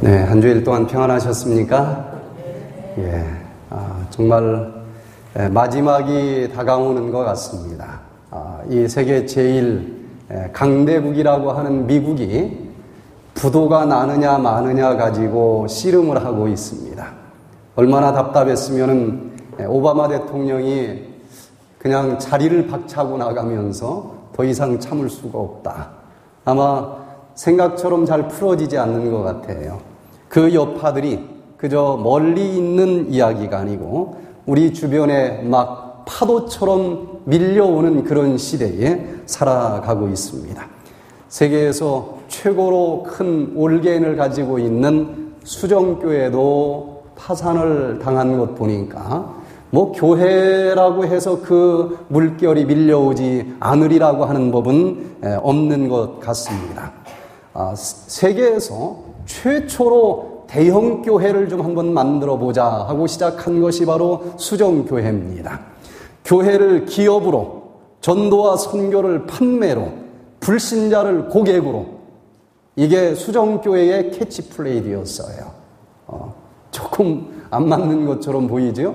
네, 한 주일 동안 평안하셨습니까? 예, 정말 마지막이 다가오는 것 같습니다. 이 세계 제일 강대국이라고 하는 미국이 부도가 나느냐 마느냐 가지고 씨름을 하고 있습니다. 얼마나 답답했으면은 오바마 대통령이 그냥 자리를 박차고 나가면서 더 이상 참을 수가 없다. 아마 생각처럼 잘 풀어지지 않는 것 같아요. 그 여파들이 그저 멀리 있는 이야기가 아니고 우리 주변에 막 파도처럼 밀려오는 그런 시대에 살아가고 있습니다. 세계에서 최고로 큰 올개인을 가지고 있는 수정교회도 파산을 당한 것 보니까 교회라고 해서 그 물결이 밀려오지 않으리라고 하는 법은 없는 것 같습니다. 세계에서 최초로 대형 교회를 좀 한번 만들어 보자 하고 시작한 것이 바로 수정교회입니다. 교회를 기업으로, 전도와 선교를 판매로, 불신자를 고객으로, 이게 수정교회의 캐치플레이드였어요. 조금 안 맞는 것처럼 보이죠?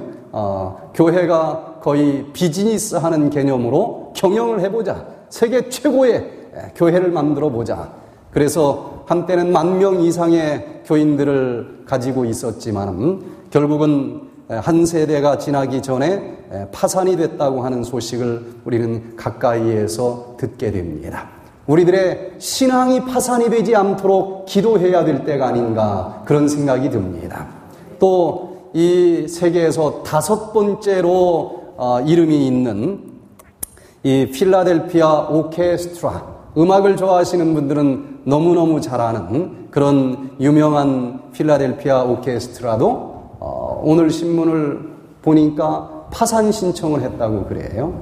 교회가 거의 비즈니스 하는 개념으로 경영을 해보자. 세계 최고의 교회를 만들어 보자. 그래서 한때는 10,000명 이상의 교인들을 가지고 있었지만 결국은 한 세대가 지나기 전에 파산이 됐다고 하는 소식을 우리는 가까이에서 듣게 됩니다. 우리들의 신앙이 파산이 되지 않도록 기도해야 될 때가 아닌가 그런 생각이 듭니다. 또 이 세계에서 5번째로 이름이 있는 이 필라델피아 오케스트라, 음악을 좋아하시는 분들은 너무너무 잘 아는 그런 유명한 필라델피아 오케스트라도 오늘 신문을 보니까 파산 신청을 했다고 그래요.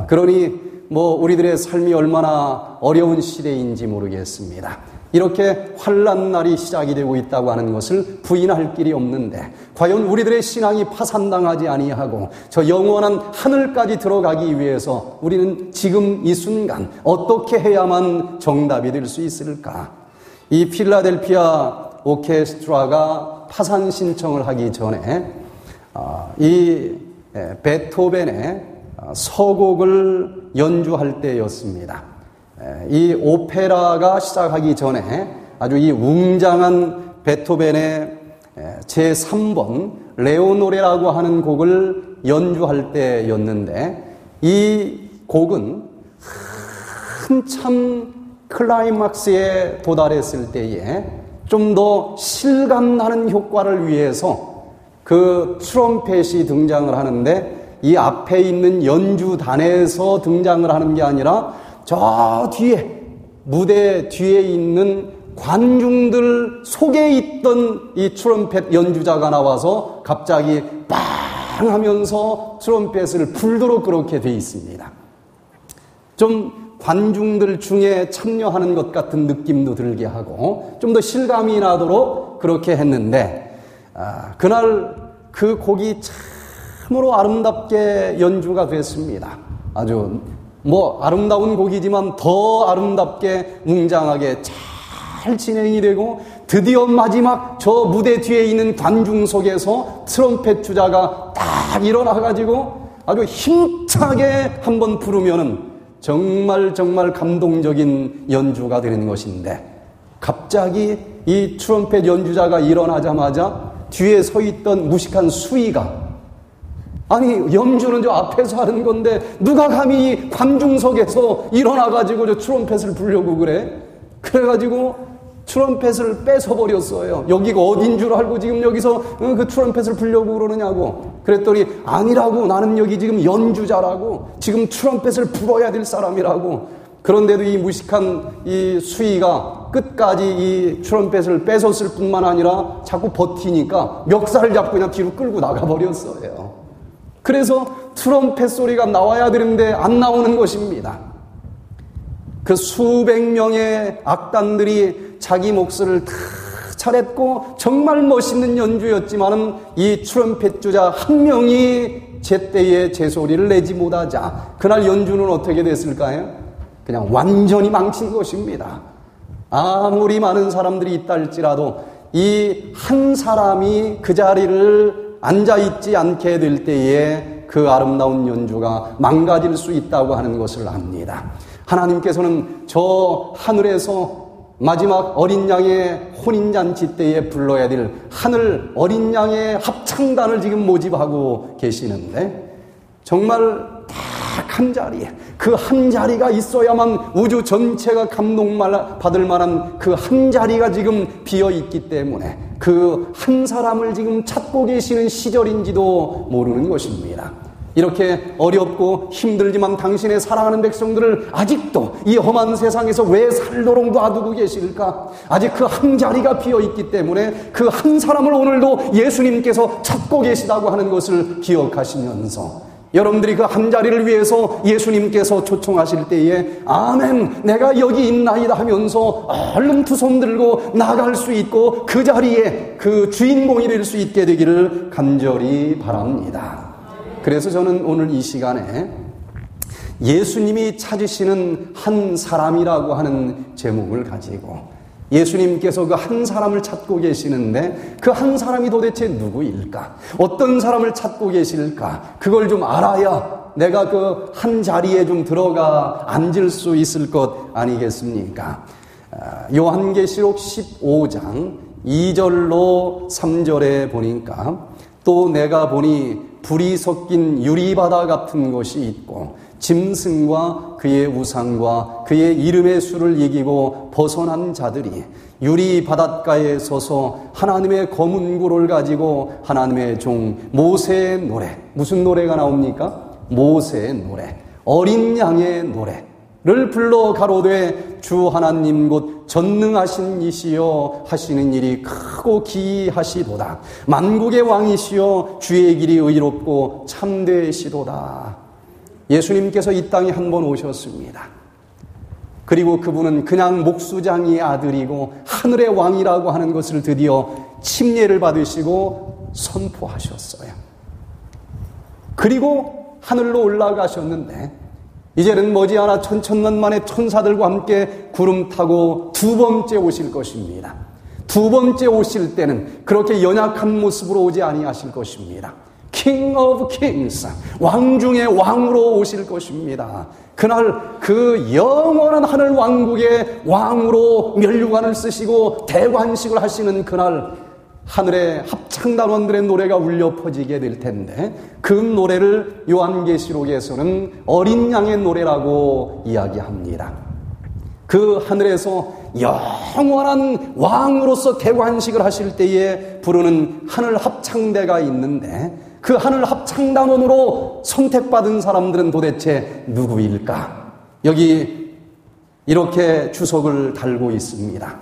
그러니 우리들의 삶이 얼마나 어려운 시대인지 모르겠습니다. 이렇게 환난 날이 시작이 되고 있다고 하는 것을 부인할 길이 없는데 과연 우리들의 신앙이 파산당하지 아니하고 저 영원한 하늘까지 들어가기 위해서 우리는 지금 이 순간 어떻게 해야만 정답이 될 수 있을까? 이 필라델피아 오케스트라가 파산 신청을 하기 전에 이 베토벤의 서곡을 연주할 때였습니다. 이 오페라가 시작하기 전에 아주 이 웅장한 베토벤의 제3번 레오노레라고 하는 곡을 연주할 때였는데 이 곡은 한참 클라이막스에 도달했을 때에 좀 더 실감나는 효과를 위해서 그 트럼펫이 등장을 하는데 이 앞에 있는 연주단에서 등장을 하는 게 아니라 저 뒤에, 무대 뒤에 있는 관중들 속에 있던 이 트럼펫 연주자가 나와서 갑자기 빵 하면서 트럼펫을 불도록 그렇게 돼 있습니다. 좀 관중들 중에 참여하는 것 같은 느낌도 들게 하고 좀 더 실감이 나도록 그렇게 했는데 그날 그 곡이 참으로 아름답게 연주가 됐습니다. 아주 아름다운 곡이지만 더 아름답게 웅장하게 잘 진행이 되고 드디어 마지막 저 무대 뒤에 있는 관중 속에서 트럼펫 주자가 딱 일어나가지고 아주 힘차게 한번 부르면은 정말 감동적인 연주가 되는 것인데 갑자기 이 트럼펫 연주자가 일어나자마자 뒤에 서 있던 무식한 수위가 아니 연주는 저 앞에서 하는 건데 누가 감히 관중석에서 일어나가지고 저 트럼펫을 불려고 그래? 그래가지고 트럼펫을 뺏어버렸어요. 여기가 어딘 줄 알고 지금 여기서 그 트럼펫을 불려고 그러느냐고. 그랬더니 아니라고, 나는 여기 지금 연주자라고, 지금 트럼펫을 불어야 될 사람이라고. 그런데도 이 무식한 이 수위가 끝까지 이 트럼펫을 뺏었을 뿐만 아니라 자꾸 버티니까 멱살을 잡고 그냥 뒤로 끌고 나가버렸어요. 그래서 트럼펫 소리가 나와야 되는데 안 나오는 것입니다. 그 수백 명의 악단들이 자기 몫을 다 잘했고 정말 멋있는 연주였지만은 이 트럼펫 주자 한 명이 제때에 제 소리를 내지 못하자 그날 연주는 어떻게 됐을까요? 그냥 완전히 망친 것입니다. 아무리 많은 사람들이 있다 할지라도 이 한 사람이 그 자리를 앉아있지 않게 될 때에 그 아름다운 연주가 망가질 수 있다고 하는 것을 압니다. 하나님께서는 저 하늘에서 마지막 어린 양의 혼인잔치 때에 불러야 될 하늘 어린 양의 합창단을 지금 모집하고 계시는데, 정말 딱 한 자리에, 그 한 자리가 있어야만 우주 전체가 감동받을 만한 그 한 자리가 지금 비어있기 때문에 그 한 사람을 지금 찾고 계시는 시절인지도 모르는 것입니다. 이렇게 어렵고 힘들지만 당신의 사랑하는 백성들을 아직도 이 험한 세상에서 왜 살도록 놔두고 계실까? 아직 그 한 자리가 비어있기 때문에 그 한 사람을 오늘도 예수님께서 찾고 계시다고 하는 것을 기억하시면서, 여러분들이 그 한 자리를 위해서 예수님께서 초청하실 때에 아멘, 내가 여기 있나이다 하면서 얼른 두 손 들고 나갈 수 있고 그 자리에 그 주인공이 될 수 있게 되기를 간절히 바랍니다. 그래서 저는 오늘 이 시간에 예수님이 찾으시는 한 사람이라고 하는 제목을 가지고, 예수님께서 그 한 사람을 찾고 계시는데 그 한 사람이 도대체 누구일까? 어떤 사람을 찾고 계실까? 그걸 좀 알아야 내가 그 한 자리에 좀 들어가 앉을 수 있을 것 아니겠습니까? 요한계시록 15장 2절로 3절에 보니까, 또 내가 보니 불이 섞인 유리바다 같은 것이 있고 짐승과 그의 우상과 그의 이름의 수를 이기고 벗어난 자들이 유리 바닷가에 서서 하나님의 검은 고를 가지고 하나님의 종 모세의 노래, 무슨 노래가 나옵니까? 모세의 노래, 어린 양의 노래를 불러 가로되 주 하나님 곧 전능하신 이시여 하시는 일이 크고 기이하시도다. 만국의 왕이시여 주의 길이 의롭고 참되시도다. 예수님께서 이 땅에 한 번 오셨습니다. 그리고 그분은 그냥 목수장이의 아들이고 하늘의 왕이라고 하는 것을 드디어 침례를 받으시고 선포하셨어요. 그리고 하늘로 올라가셨는데 이제는 머지않아 천천만만의 천사들과 함께 구름 타고 두 번째 오실 것입니다. 두 번째 오실 때는 그렇게 연약한 모습으로 오지 아니하실 것입니다. King of Kings, 왕 중의 왕으로 오실 것입니다. 그날 그 영원한 하늘 왕국의 왕으로 면류관을 쓰시고 대관식을 하시는 그날, 하늘의 합창단원들의 노래가 울려 퍼지게 될 텐데, 그 노래를 요한계시록에서는 어린 양의 노래라고 이야기합니다. 그 하늘에서 영원한 왕으로서 대관식을 하실 때에 부르는 하늘 합창대가 있는데, 그 하늘 합창단원으로 선택받은 사람들은 도대체 누구일까? 여기 이렇게 주석을 달고 있습니다.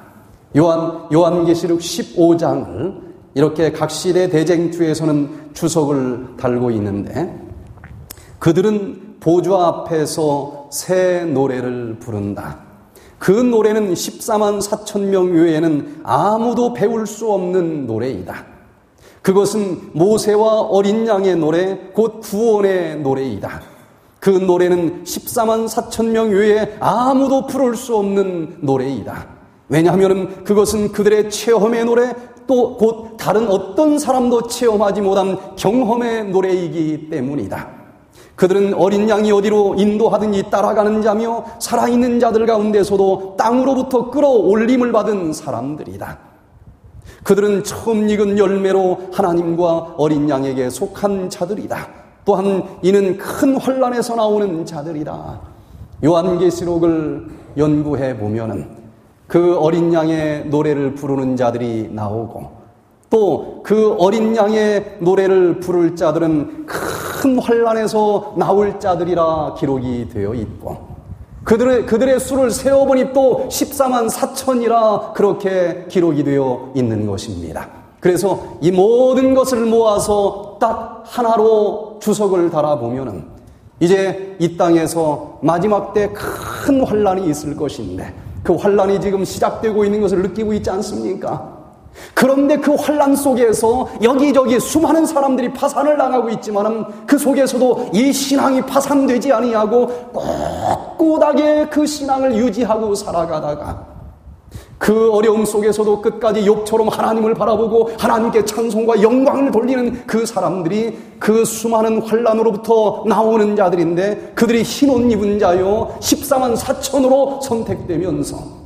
요한계시록 15장을 이렇게 각 시대 대쟁투에서는 주석을 달고 있는데, 그들은 보좌 앞에서 새 노래를 부른다. 그 노래는 14만 4천 명 외에는 아무도 배울 수 없는 노래이다. 그것은 모세와 어린 양의 노래, 곧 구원의 노래이다. 그 노래는 14만 4천 명 외에 아무도 부를 수 없는 노래이다. 왜냐하면 그것은 그들의 체험의 노래, 또 곧 다른 어떤 사람도 체험하지 못한 경험의 노래이기 때문이다. 그들은 어린 양이 어디로 인도하든지 따라가는 자며 살아있는 자들 가운데서도 땅으로부터 끌어올림을 받은 사람들이다. 그들은 처음 익은 열매로 하나님과 어린 양에게 속한 자들이다. 또한 이는 큰 환난에서 나오는 자들이다. 요한계시록을 연구해 보면은 그 어린 양의 노래를 부르는 자들이 나오고, 또 그 어린 양의 노래를 부를 자들은 큰 환난에서 나올 자들이라 기록이 되어 있고, 그들의 수를 세어보니 또 14만 4천이라 그렇게 기록이 되어 있는 것입니다. 그래서 이 모든 것을 모아서 딱 하나로 주석을 달아보면은 이제 이 땅에서 마지막 때 큰 환난이 있을 것인데, 그 환난이 지금 시작되고 있는 것을 느끼고 있지 않습니까? 그런데 그 환난 속에서 여기저기 수많은 사람들이 파산을 당하고 있지만은 그 속에서도 이 신앙이 파산되지 아니하고 꼿꼿하게 그 신앙을 유지하고 살아가다가 그 어려움 속에서도 끝까지 욥처럼 하나님을 바라보고 하나님께 찬송과 영광을 돌리는 그 사람들이 그 수많은 환난으로부터 나오는 자들인데, 그들이 흰 옷 입은 자요 14만 4천으로 선택되면서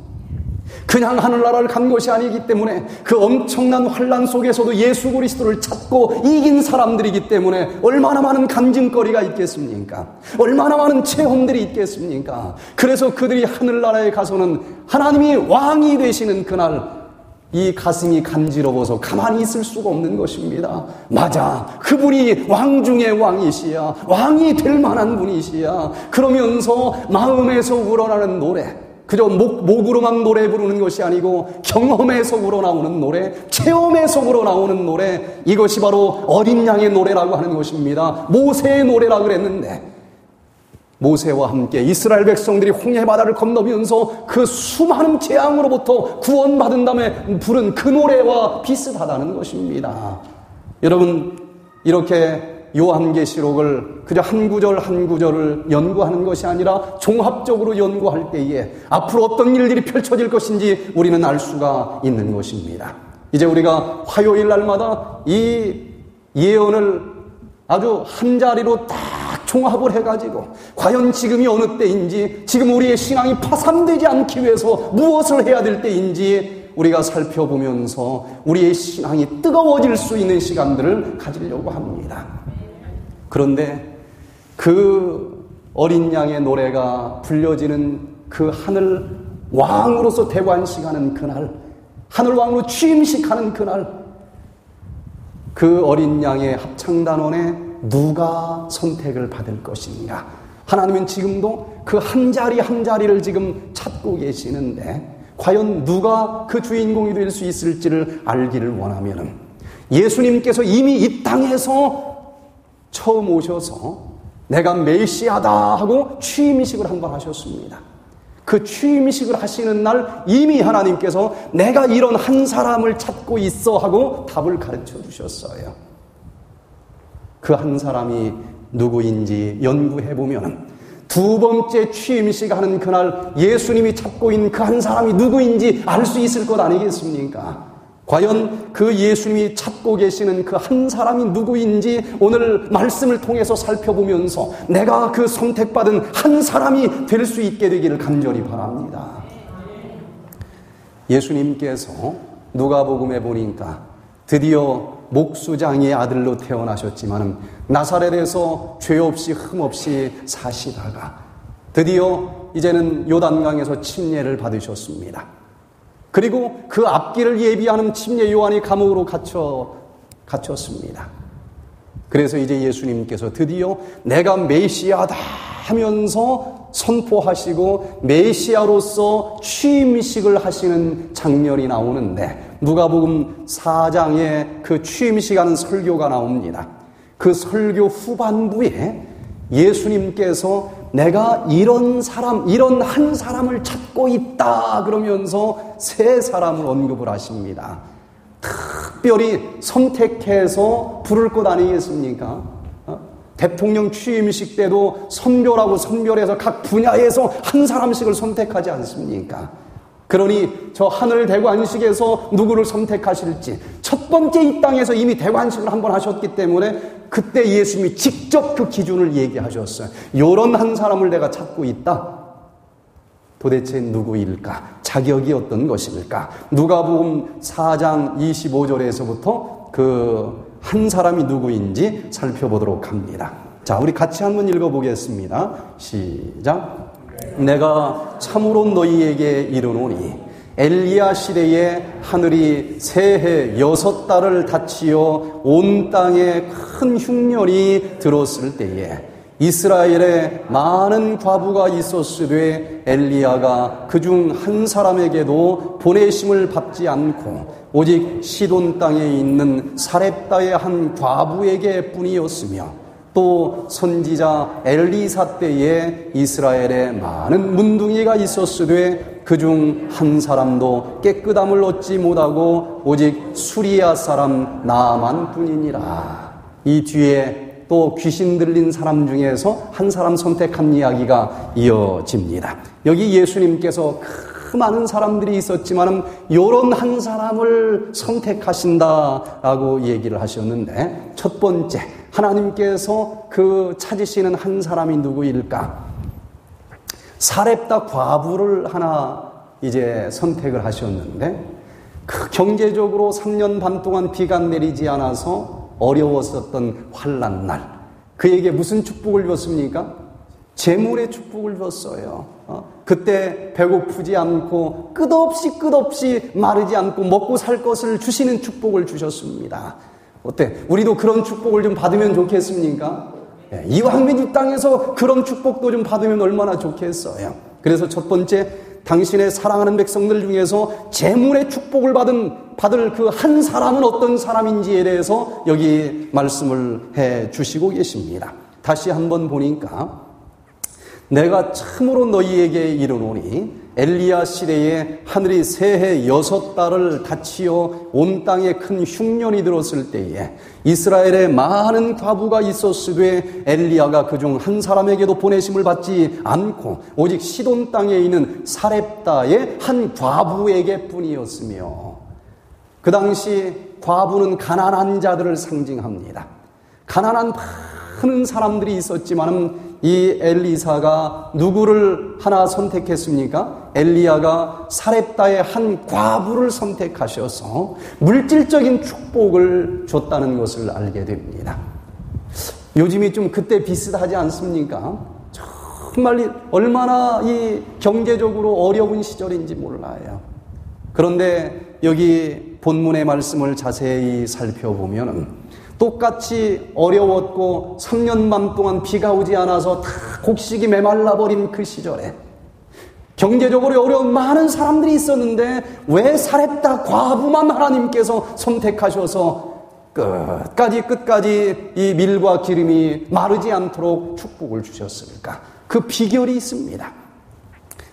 그냥 하늘나라를 간 것이 아니기 때문에 그 엄청난 환난 속에서도 예수 그리스도를 찾고 이긴 사람들이기 때문에 얼마나 많은 간증거리가 있겠습니까? 얼마나 많은 체험들이 있겠습니까? 그래서 그들이 하늘나라에 가서는 하나님이 왕이 되시는 그날 이 가슴이 간지러워서 가만히 있을 수가 없는 것입니다. 맞아, 그분이 왕 중의 왕이시야, 왕이 될 만한 분이시야. 그러면서 마음에서 우러나는 노래, 그저 목으로만 노래 부르는 것이 아니고 경험에서 우러나오는 노래, 체험에서 우러나오는 노래, 이것이 바로 어린 양의 노래라고 하는 것입니다. 모세의 노래라고 그랬는데, 모세와 함께 이스라엘 백성들이 홍해 바다를 건너면서 그 수많은 재앙으로부터 구원받은 다음에 부른 그 노래와 비슷하다는 것입니다. 여러분, 이렇게 요한계시록을 그저 한 구절 한 구절을 연구하는 것이 아니라 종합적으로 연구할 때에 앞으로 어떤 일들이 펼쳐질 것인지 우리는 알 수가 있는 것입니다. 이제 우리가 화요일 날마다 이 예언을 아주 한 자리로 딱 종합을 해가지고 과연 지금이 어느 때인지, 지금 우리의 신앙이 파산되지 않기 위해서 무엇을 해야 될 때인지 우리가 살펴보면서 우리의 신앙이 뜨거워질 수 있는 시간들을 가지려고 합니다. 그런데 그 어린 양의 노래가 불려지는 그 하늘 왕으로서 대관식하는 그날, 하늘 왕으로 취임식하는 그날, 그 어린 양의 합창단원에 누가 선택을 받을 것인가? 하나님은 지금도 그 한 자리 한 자리를 지금 찾고 계시는데, 과연 누가 그 주인공이 될 수 있을지를 알기를 원하면은, 예수님께서 이미 이 땅에서 처음 오셔서 내가 메시아다 하고 취임식을 한번 하셨습니다. 그 취임식을 하시는 날 이미 하나님께서 내가 이런 한 사람을 찾고 있어 하고 답을 가르쳐 주셨어요. 그 한 사람이 누구인지 연구해보면 두 번째 취임식 하는 그날 예수님이 찾고 있는 그 한 사람이 누구인지 알 수 있을 것 아니겠습니까? 과연 그 예수님이 찾고 계시는 그 한 사람이 누구인지 오늘 말씀을 통해서 살펴보면서 내가 그 선택받은 한 사람이 될 수 있게 되기를 간절히 바랍니다. 예수님께서 누가복음에 보니까 드디어 목수장의 아들로 태어나셨지만 나사렛에서 죄 없이 흠 없이 사시다가 드디어 이제는 요단강에서 침례를 받으셨습니다. 그리고 그 앞길을 예비하는 침례 요한이 감옥으로 갇혔습니다. 그래서 이제 예수님께서 드디어 내가 메시아다 하면서 선포하시고 메시아로서 취임식을 하시는 장면이 나오는데, 누가복음 4장에 그 취임식하는 설교가 나옵니다. 그 설교 후반부에 예수님께서 내가 이런 사람, 이런 한 사람을 찾고 있다 그러면서 세 사람을 언급을 하십니다. 특별히 선택해서 부를 것 아니겠습니까? 대통령 취임식 때도 선별해서 각 분야에서 한 사람씩을 선택하지 않습니까? 그러니 저 하늘 대관식에서 누구를 선택하실지 첫 번째 이 땅에서 이미 대관식을 한번 하셨기 때문에 그때 예수님이 직접 그 기준을 얘기하셨어요. 요런 한 사람을 내가 찾고 있다. 도대체 누구일까? 자격이 어떤 것일까? 누가복음 4장 25절에서부터 그 한 사람이 누구인지 살펴보도록 합니다. 자, 우리 같이 한번 읽어보겠습니다. 시작. 내가 참으로 너희에게 이르노니 엘리야 시대에 하늘이 새해 6달을 닫히어 온 땅에 큰 흉년이 들었을 때에 이스라엘에 많은 과부가 있었으되 엘리야가 그중 한 사람에게도 보내심을 받지 않고 오직 시돈 땅에 있는 사렙다의 한 과부에게 뿐이었으며 또 선지자 엘리사 때에 이스라엘에 많은 문둥이가 있었으되 그중 한 사람도 깨끗함을 얻지 못하고 오직 수리아 사람 나만 뿐이니라. 이 뒤에 또 귀신 들린 사람 중에서 한 사람 선택한 이야기가 이어집니다. 여기 예수님께서 많은 사람들이 있었지만은 요런 한 사람을 선택하신다라고 얘기를 하셨는데, 첫 번째 하나님께서 그 찾으시는 한 사람이 누구일까? 사렙다 과부를 하나 이제 선택을 하셨는데, 그 경제적으로 3년 반 동안 비가 내리지 않아서 어려웠었던 환난 날, 그에게 무슨 축복을 줬습니까? 재물의 축복을 줬어요. 그때 배고프지 않고 끝없이 마르지 않고 먹고 살 것을 주시는 축복을 주셨습니다. 어때? 우리도 그런 축복을 좀 받으면 좋겠습니까? 이왕이면 이 땅에서 그런 축복도 좀 받으면 얼마나 좋겠어요. 그래서 첫 번째, 당신의 사랑하는 백성들 중에서 재물의 축복을 받을 그 한 사람은 어떤 사람인지에 대해서 여기 말씀을 해 주시고 계십니다. 다시 한번 보니까, 내가 참으로 너희에게 이르노니 엘리야 시대에 하늘이 새해 6달을 닫히어 온 땅에 큰 흉년이 들었을 때에 이스라엘에 많은 과부가 있었으되 엘리야가 그중 한 사람에게도 보내심을 받지 않고 오직 시돈 땅에 있는 사렙다의 한 과부에게 뿐이었으며, 그 당시 과부는 가난한 자들을 상징합니다. 가난한 많은 사람들이 있었지만은 이 엘리사가 누구를 하나 선택했습니까? 엘리야가 사렙다의 한 과부를 선택하셔서 물질적인 축복을 줬다는 것을 알게 됩니다. 요즘이 좀 그때 비슷하지 않습니까? 정말 얼마나 이 경제적으로 어려운 시절인지 몰라요. 그런데 여기 본문의 말씀을 자세히 살펴보면 똑같이 어려웠고 3년 반 동안 비가 오지 않아서 다 곡식이 메말라버린 그 시절에 경제적으로 어려운 많은 사람들이 있었는데 왜 사렙다 과부만 하나님께서 선택하셔서 끝까지 이 밀과 기름이 마르지 않도록 축복을 주셨을까? 그 비결이 있습니다.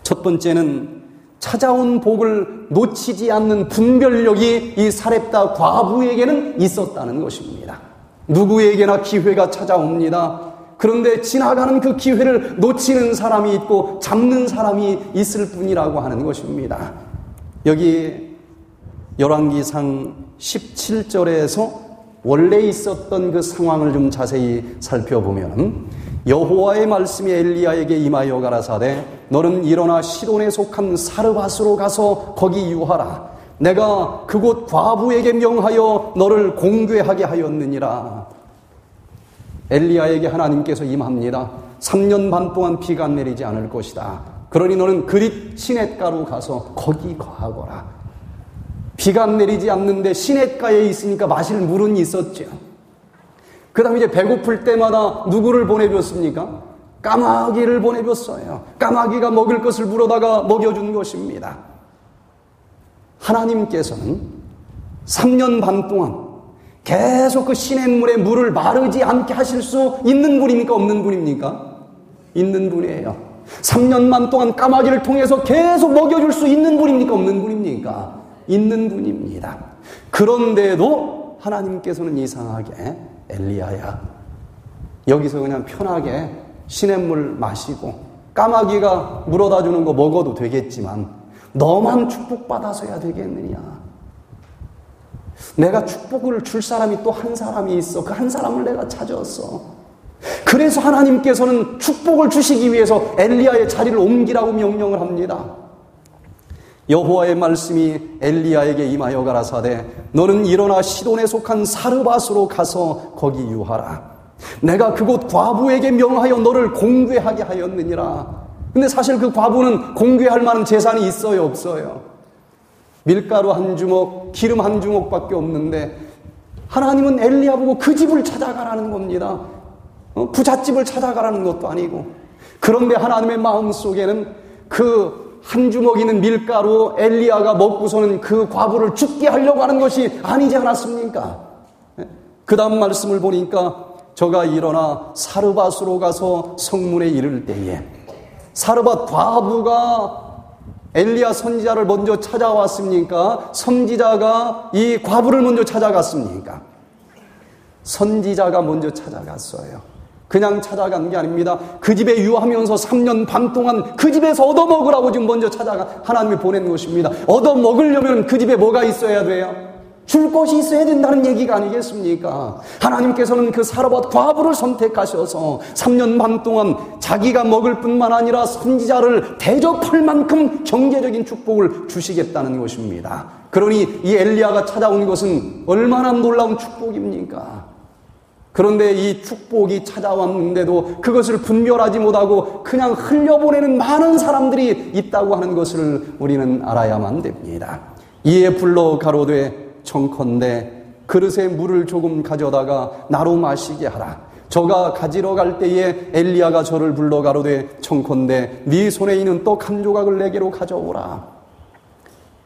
첫 번째는 찾아온 복을 놓치지 않는 분별력이 이 사렙다 과부에게는 있었다는 것입니다. 누구에게나 기회가 찾아옵니다. 그런데 지나가는 그 기회를 놓치는 사람이 있고 잡는 사람이 있을 뿐이라고 하는 것입니다. 여기 열왕기상 17절에서 원래 있었던 그 상황을 좀 자세히 살펴보면, 여호와의 말씀이 엘리야에게 임하여 가라사대 너는 일어나 시돈에 속한 사르밧으로 가서 거기 유하라. 내가 그곳 과부에게 명하여 너를 공궤하게 하였느니라. 엘리야에게 하나님께서 임합니다. 3년 반 동안 비가 내리지 않을 것이다. 그러니 너는 그릿 시냇가로 가서 거기 거하거라. 비가 내리지 않는데 시냇가에 있으니까 마실 물은 있었죠. 그 다음에 이제 배고플 때마다 누구를 보내줬습니까? 까마귀를 보내줬어요. 까마귀가 먹을 것을 물어다가 먹여준 것입니다. 하나님께서는 3년 반 동안 계속 그 시냇물에 물을 마르지 않게 하실 수 있는 분입니까? 없는 분입니까? 있는 분이에요. 3년 반 동안 까마귀를 통해서 계속 먹여줄 수 있는 분입니까? 없는 분입니까? 있는 분입니다. 그런데도 하나님께서는 이상하게 엘리야야, 여기서 그냥 편하게 시냇물 마시고 까마귀가 물어다 주는 거 먹어도 되겠지만 너만 축복받아서야 되겠느냐. 내가 축복을 줄 사람이 또 한 사람이 있어. 그 한 사람을 내가 찾았어. 그래서 하나님께서는 축복을 주시기 위해서 엘리야의 자리를 옮기라고 명령을 합니다. 여호와의 말씀이 엘리야에게 임하여 가라사대 너는 일어나 시돈에 속한 사르밧으로 가서 거기 유하라. 내가 그곳 과부에게 명하여 너를 공궤하게 하였느니라. 근데 사실 그 과부는 공궤할 만한 재산이 있어요, 없어요? 밀가루 한 주먹, 기름 한 주먹밖에 없는데 하나님은 엘리야 보고 그 집을 찾아가라는 겁니다. 부잣집을 찾아가라는 것도 아니고. 그런데 하나님의 마음속에는 그 한 주먹 있는 밀가루 엘리야가 먹고서는 그 과부를 죽게 하려고 하는 것이 아니지 않았습니까? 그 다음 말씀을 보니까 저가 일어나 사르밧으로 가서 성문에 이를 때에 사르밧 과부가 엘리야 선지자를 먼저 찾아왔습니까? 선지자가 이 과부를 먼저 찾아갔습니까? 선지자가 먼저 찾아갔어요. 그냥 찾아간 게 아닙니다. 그 집에 유하면서 3년 반 동안 그 집에서 얻어먹으라고 지금 먼저 하나님이 보낸 것입니다. 얻어먹으려면 그 집에 뭐가 있어야 돼요? 줄 것이 있어야 된다는 얘기가 아니겠습니까? 하나님께서는 그 사르밧 과부를 선택하셔서 3년 반 동안 자기가 먹을 뿐만 아니라 선지자를 대접할 만큼 경제적인 축복을 주시겠다는 것입니다. 그러니 이 엘리야가 찾아온 것은 얼마나 놀라운 축복입니까? 그런데 이 축복이 찾아왔는데도 그것을 분별하지 못하고 그냥 흘려보내는 많은 사람들이 있다고 하는 것을 우리는 알아야만 됩니다. 이에 불러 가로되 청컨대 그릇에 물을 조금 가져다가 나로 마시게 하라. 저가 가지러 갈 때에 엘리야가 저를 불러 가로되 청컨대 네 손에 있는 떡 한 조각을 내게로 가져오라.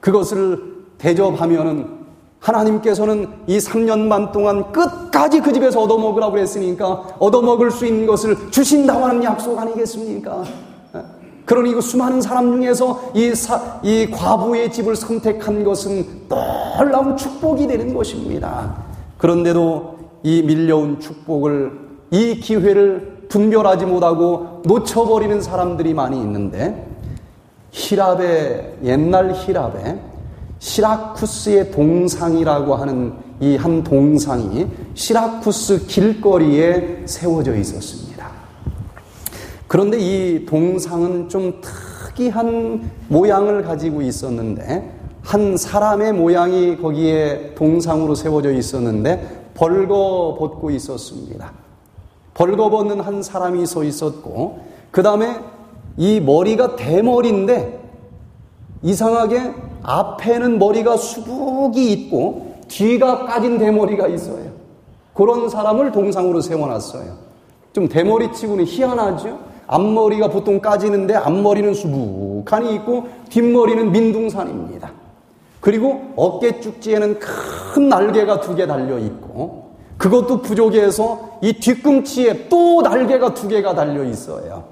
그것을 대접하면은 하나님께서는 이 3년만 동안 끝까지 그 집에서 얻어먹으라고 그랬으니까 얻어먹을 수 있는 것을 주신다고 하는 약속 아니겠습니까? 그러니 그 수많은 사람 중에서 이 과부의 집을 선택한 것은 놀라운 축복이 되는 것입니다. 그런데도 이 밀려온 축복을, 이 기회를 분별하지 못하고 놓쳐버리는 사람들이 많이 있는데, 옛날 히랍에 시라쿠스의 동상이라고 하는 이 한 동상이 시라쿠스 길거리에 세워져 있었습니다. 그런데 이 동상은 좀 특이한 모양을 가지고 있었는데, 한 사람의 모양이 거기에 동상으로 세워져 있었는데 벌거벗고 있었습니다. 벌거벗는 한 사람이 서 있었고, 그 다음에 이 머리가 대머리인데 이상하게 앞에는 머리가 수북이 있고 뒤가 까진 대머리가 있어요. 그런 사람을 동상으로 세워놨어요. 좀 대머리치고는 희한하죠? 앞머리가 보통 까지는데 앞머리는 수북하니 있고 뒷머리는 민둥산입니다. 그리고 어깨 쭉지에는 큰 날개가 2개 달려있고, 그것도 부족해서 이 뒤꿈치에 또 날개가 2개가 달려있어요.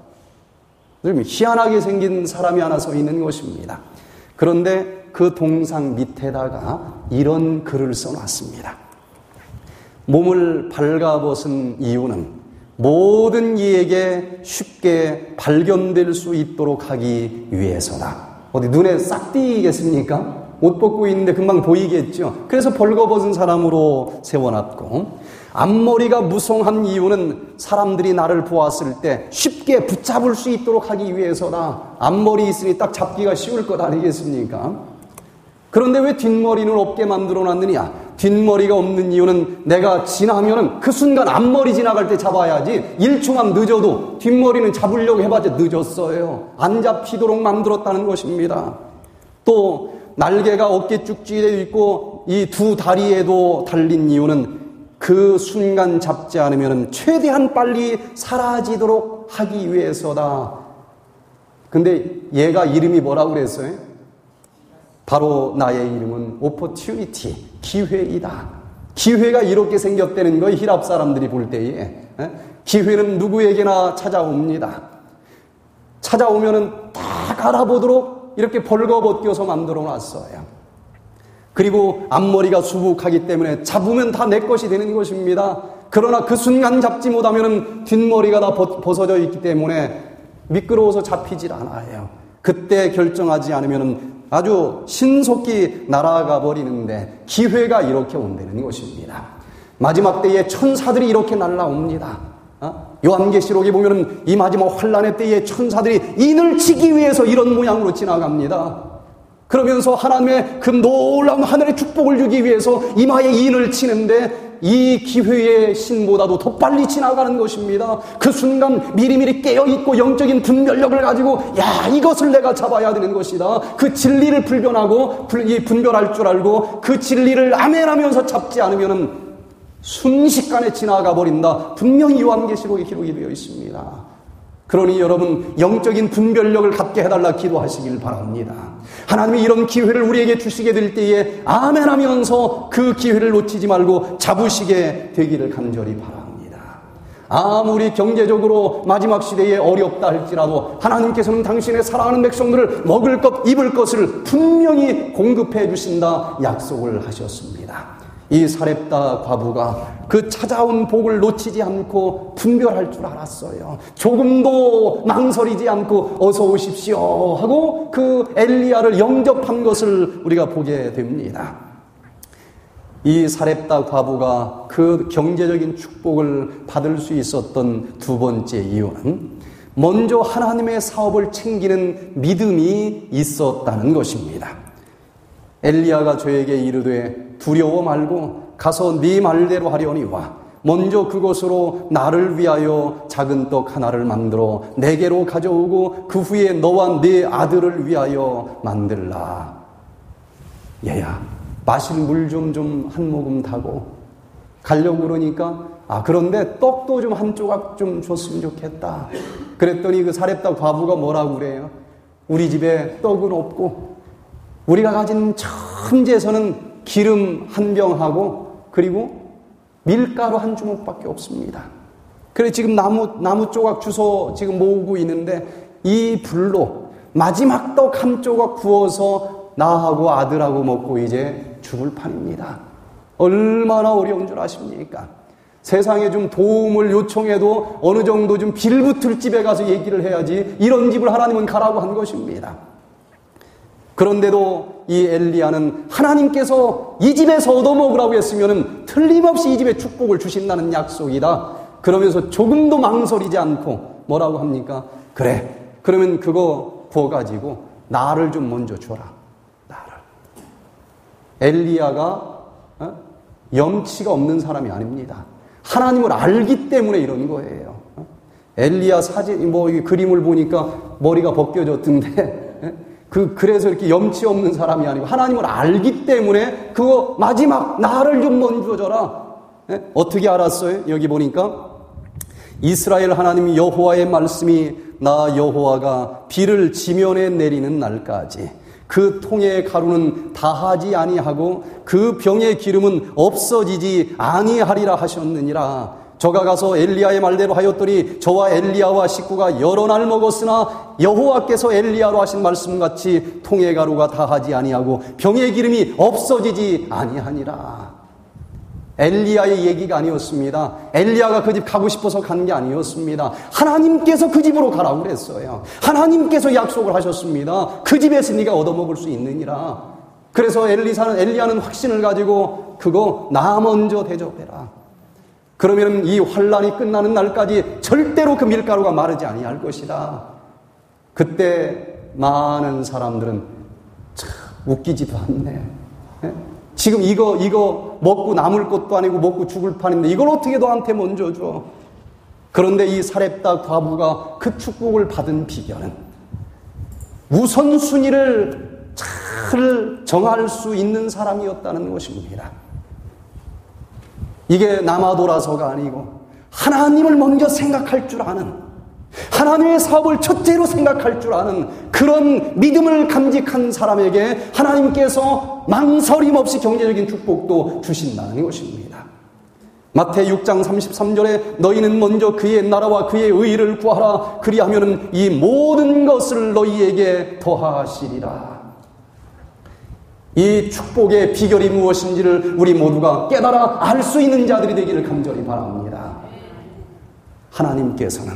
희한하게 생긴 사람이 하나 서 있는 것입니다. 그런데 그 동상 밑에다가 이런 글을 써놨습니다. 몸을 발가벗은 이유는 모든 이에게 쉽게 발견될 수 있도록 하기 위해서다. 어디 눈에 싹 띄겠습니까? 옷 벗고 있는데 금방 보이겠죠? 그래서 벌거벗은 사람으로 세워놨고, 앞머리가 무성한 이유는 사람들이 나를 보았을 때 쉽게 붙잡을 수 있도록 하기 위해서다. 앞머리 있으니 딱 잡기가 쉬울 것 아니겠습니까? 그런데 왜 뒷머리는 없게 만들어놨느냐? 뒷머리가 없는 이유는 내가 지나면은 그 순간 앞머리 지나갈 때 잡아야지, 1초만 늦어도 뒷머리는 잡으려고 해봤자 늦었어요. 안 잡히도록 만들었다는 것입니다. 또 날개가 어깨 쭉지에 있고 이 2 다리에도 달린 이유는 그 순간 잡지 않으면 최대한 빨리 사라지도록 하기 위해서다. 근데 얘가 이름이 뭐라고 그랬어요? 바로 나의 이름은 opportunity, 기회이다. 기회가 이렇게 생겼다는 거예요. 히랍 사람들이 볼 때에. 기회는 누구에게나 찾아옵니다. 찾아오면은 딱 알아보도록 이렇게 벌거벗겨서 만들어 놨어요. 그리고 앞머리가 수북하기 때문에 잡으면 다 내 것이 되는 것입니다. 그러나 그 순간 잡지 못하면 뒷머리가 다 벗어져 있기 때문에 미끄러워서 잡히질 않아요. 그때 결정하지 않으면 아주 신속히 날아가 버리는데 기회가 이렇게 온다는 것입니다. 마지막 때에 천사들이 이렇게 날아옵니다. 요한계시록에 보면은 이 마지막 환란의 때에 천사들이 인을 치기 위해서 이런 모양으로 지나갑니다. 그러면서 하나님의 그 놀라운 하늘의 축복을 주기 위해서 이마에 인을 치는데 이 기회의 신보다도 더 빨리 지나가는 것입니다. 그 순간 미리미리 깨어있고 영적인 분별력을 가지고 이것을 내가 잡아야 되는 것이다. 그 진리를 분별할 줄 알고 그 진리를 아멘하면서 잡지 않으면 순식간에 지나가 버린다. 분명히 요한계시록에 기록이 되어 있습니다. 그러니 여러분 영적인 분별력을 갖게 해달라 기도하시길 바랍니다. 하나님이 이런 기회를 우리에게 주시게 될 때에 아멘하면서 그 기회를 놓치지 말고 잡으시게 되기를 간절히 바랍니다. 아무리 경제적으로 마지막 시대에 어렵다 할지라도 하나님께서는 당신의 사랑하는 백성들을 먹을 것 입을 것을 분명히 공급해 주신다 약속을 하셨습니다. 이 사렙다 과부가 그 찾아온 복을 놓치지 않고 분별할 줄 알았어요. 조금도 망설이지 않고 어서 오십시오 하고 그 엘리야를 영접한 것을 우리가 보게 됩니다. 이 사렙다 과부가 그 경제적인 축복을 받을 수 있었던 두 번째 이유는 먼저 하나님의 사업을 챙기는 믿음이 있었다는 것입니다. 엘리야가 저에게 이르되 두려워 말고 가서 네 말대로 하려니와 먼저 그것으로 나를 위하여 작은 떡 하나를 만들어 내게로 가져오고 그 후에 너와 네 아들을 위하여 만들라. 얘야, 마실 물 좀 한 모금 타고 가려고 그러니까 그런데 떡도 좀 한 조각 좀 줬으면 좋겠다. 그랬더니 그 사렙다 과부가 뭐라고 그래요? 우리 집에 떡은 없고 우리가 가진 천재에서는 기름 한 병하고 그리고 밀가루 한 주먹밖에 없습니다. 그래 지금 나무 조각 주워 지금 모으고 있는데 이 불로 마지막 떡 한 조각 구워서 나하고 아들하고 먹고 이제 죽을 판입니다. 얼마나 어려운 줄 아십니까? 세상에 좀 도움을 요청해도 어느 정도 좀 빌붙을 집에 가서 얘기를 해야지 이런 집을 하나님은 가라고 한 것입니다. 그런데도 이 엘리야는 하나님께서 이 집에서 얻어먹으라고 했으면 틀림없이 이 집에 축복을 주신다는 약속이다. 그러면서 조금도 망설이지 않고 뭐라고 합니까? 그래, 그러면 그거 구워가지고 나를 좀 먼저 줘라. 나를. 엘리야가 염치가 없는 사람이 아닙니다. 하나님을 알기 때문에 이런 거예요. 엘리야 사진, 그림을 보니까 머리가 벗겨졌던데 그래서 이렇게 염치 없는 사람이 아니고 하나님을 알기 때문에 그거 마지막 나를 좀 먼저 줘라. 어떻게 알았어요? 여기 보니까 이스라엘 하나님 여호와의 말씀이 나 여호와가 비를 지면에 내리는 날까지 그 통의 가루는 다하지 아니하고 그 병의 기름은 없어지지 아니하리라 하셨느니라. 저가 가서 엘리야의 말대로 하였더니 저와 엘리야와 식구가 여러 날 먹었으나 여호와께서 엘리야로 하신 말씀같이 통의 가루가 다하지 아니하고 병의 기름이 없어지지 아니하니라. 엘리야의 얘기가 아니었습니다. 엘리야가 그 집 가고 싶어서 간 게 아니었습니다. 하나님께서 그 집으로 가라고 그랬어요. 하나님께서 약속을 하셨습니다. 그 집에서 네가 얻어먹을 수 있느니라. 그래서 엘리야는 확신을 가지고 그거 나 먼저 대접해라. 그러면 이 환란이 끝나는 날까지 절대로 그 밀가루가 마르지 아니할 것이다. 그때 많은 사람들은 참 웃기지도 않네. 지금 이거 먹고 남을 것도 아니고 먹고 죽을 판인데 이걸 어떻게 너한테 먼저 줘? 그런데 이 사렙다 과부가 그 축복을 받은 비결은 우선순위를 잘 정할 수 있는 사람이었다는 것입니다. 이게 남아돌아서가 아니고 하나님을 먼저 생각할 줄 아는, 하나님의 사업을 첫째로 생각할 줄 아는 그런 믿음을 감직한 사람에게 하나님께서 망설임 없이 경제적인 축복도 주신다는 것입니다. 마태 6장 33절에 너희는 먼저 그의 나라와 그의 의를 구하라. 그리하면 이 모든 것을 너희에게 더하시리라. 이 축복의 비결이 무엇인지를 우리 모두가 깨달아 알 수 있는 자들이 되기를 간절히 바랍니다. 하나님께서는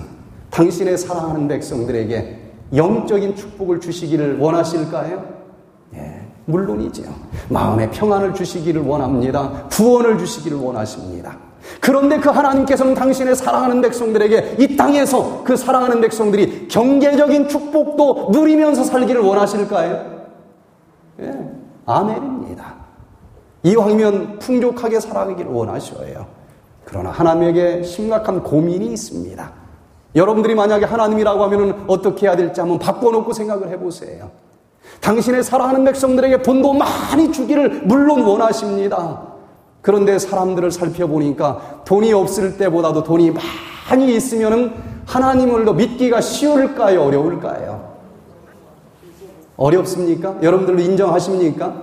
당신의 사랑하는 백성들에게 영적인 축복을 주시기를 원하실까요? 예, 물론이지요. 마음의 평안을 주시기를 원합니다. 구원을 주시기를 원하십니다. 그런데 그 하나님께서는 당신의 사랑하는 백성들에게 이 땅에서 그 사랑하는 백성들이 경제적인 축복도 누리면서 살기를 원하실까요? 예, 아멘입니다. 이왕이면 풍족하게 살아가기를 원하셔요. 그러나 하나님에게 심각한 고민이 있습니다. 여러분들이 만약에 하나님이라고 하면 어떻게 해야 될지 한번 바꿔놓고 생각을 해보세요. 당신의 사랑하는 백성들에게 돈도 많이 주기를 물론 원하십니다. 그런데 사람들을 살펴보니까 돈이 없을 때보다도 돈이 많이 있으면 하나님을 더 믿기가 쉬울까요? 어려울까요? 어렵습니까? 여러분들도 인정하십니까?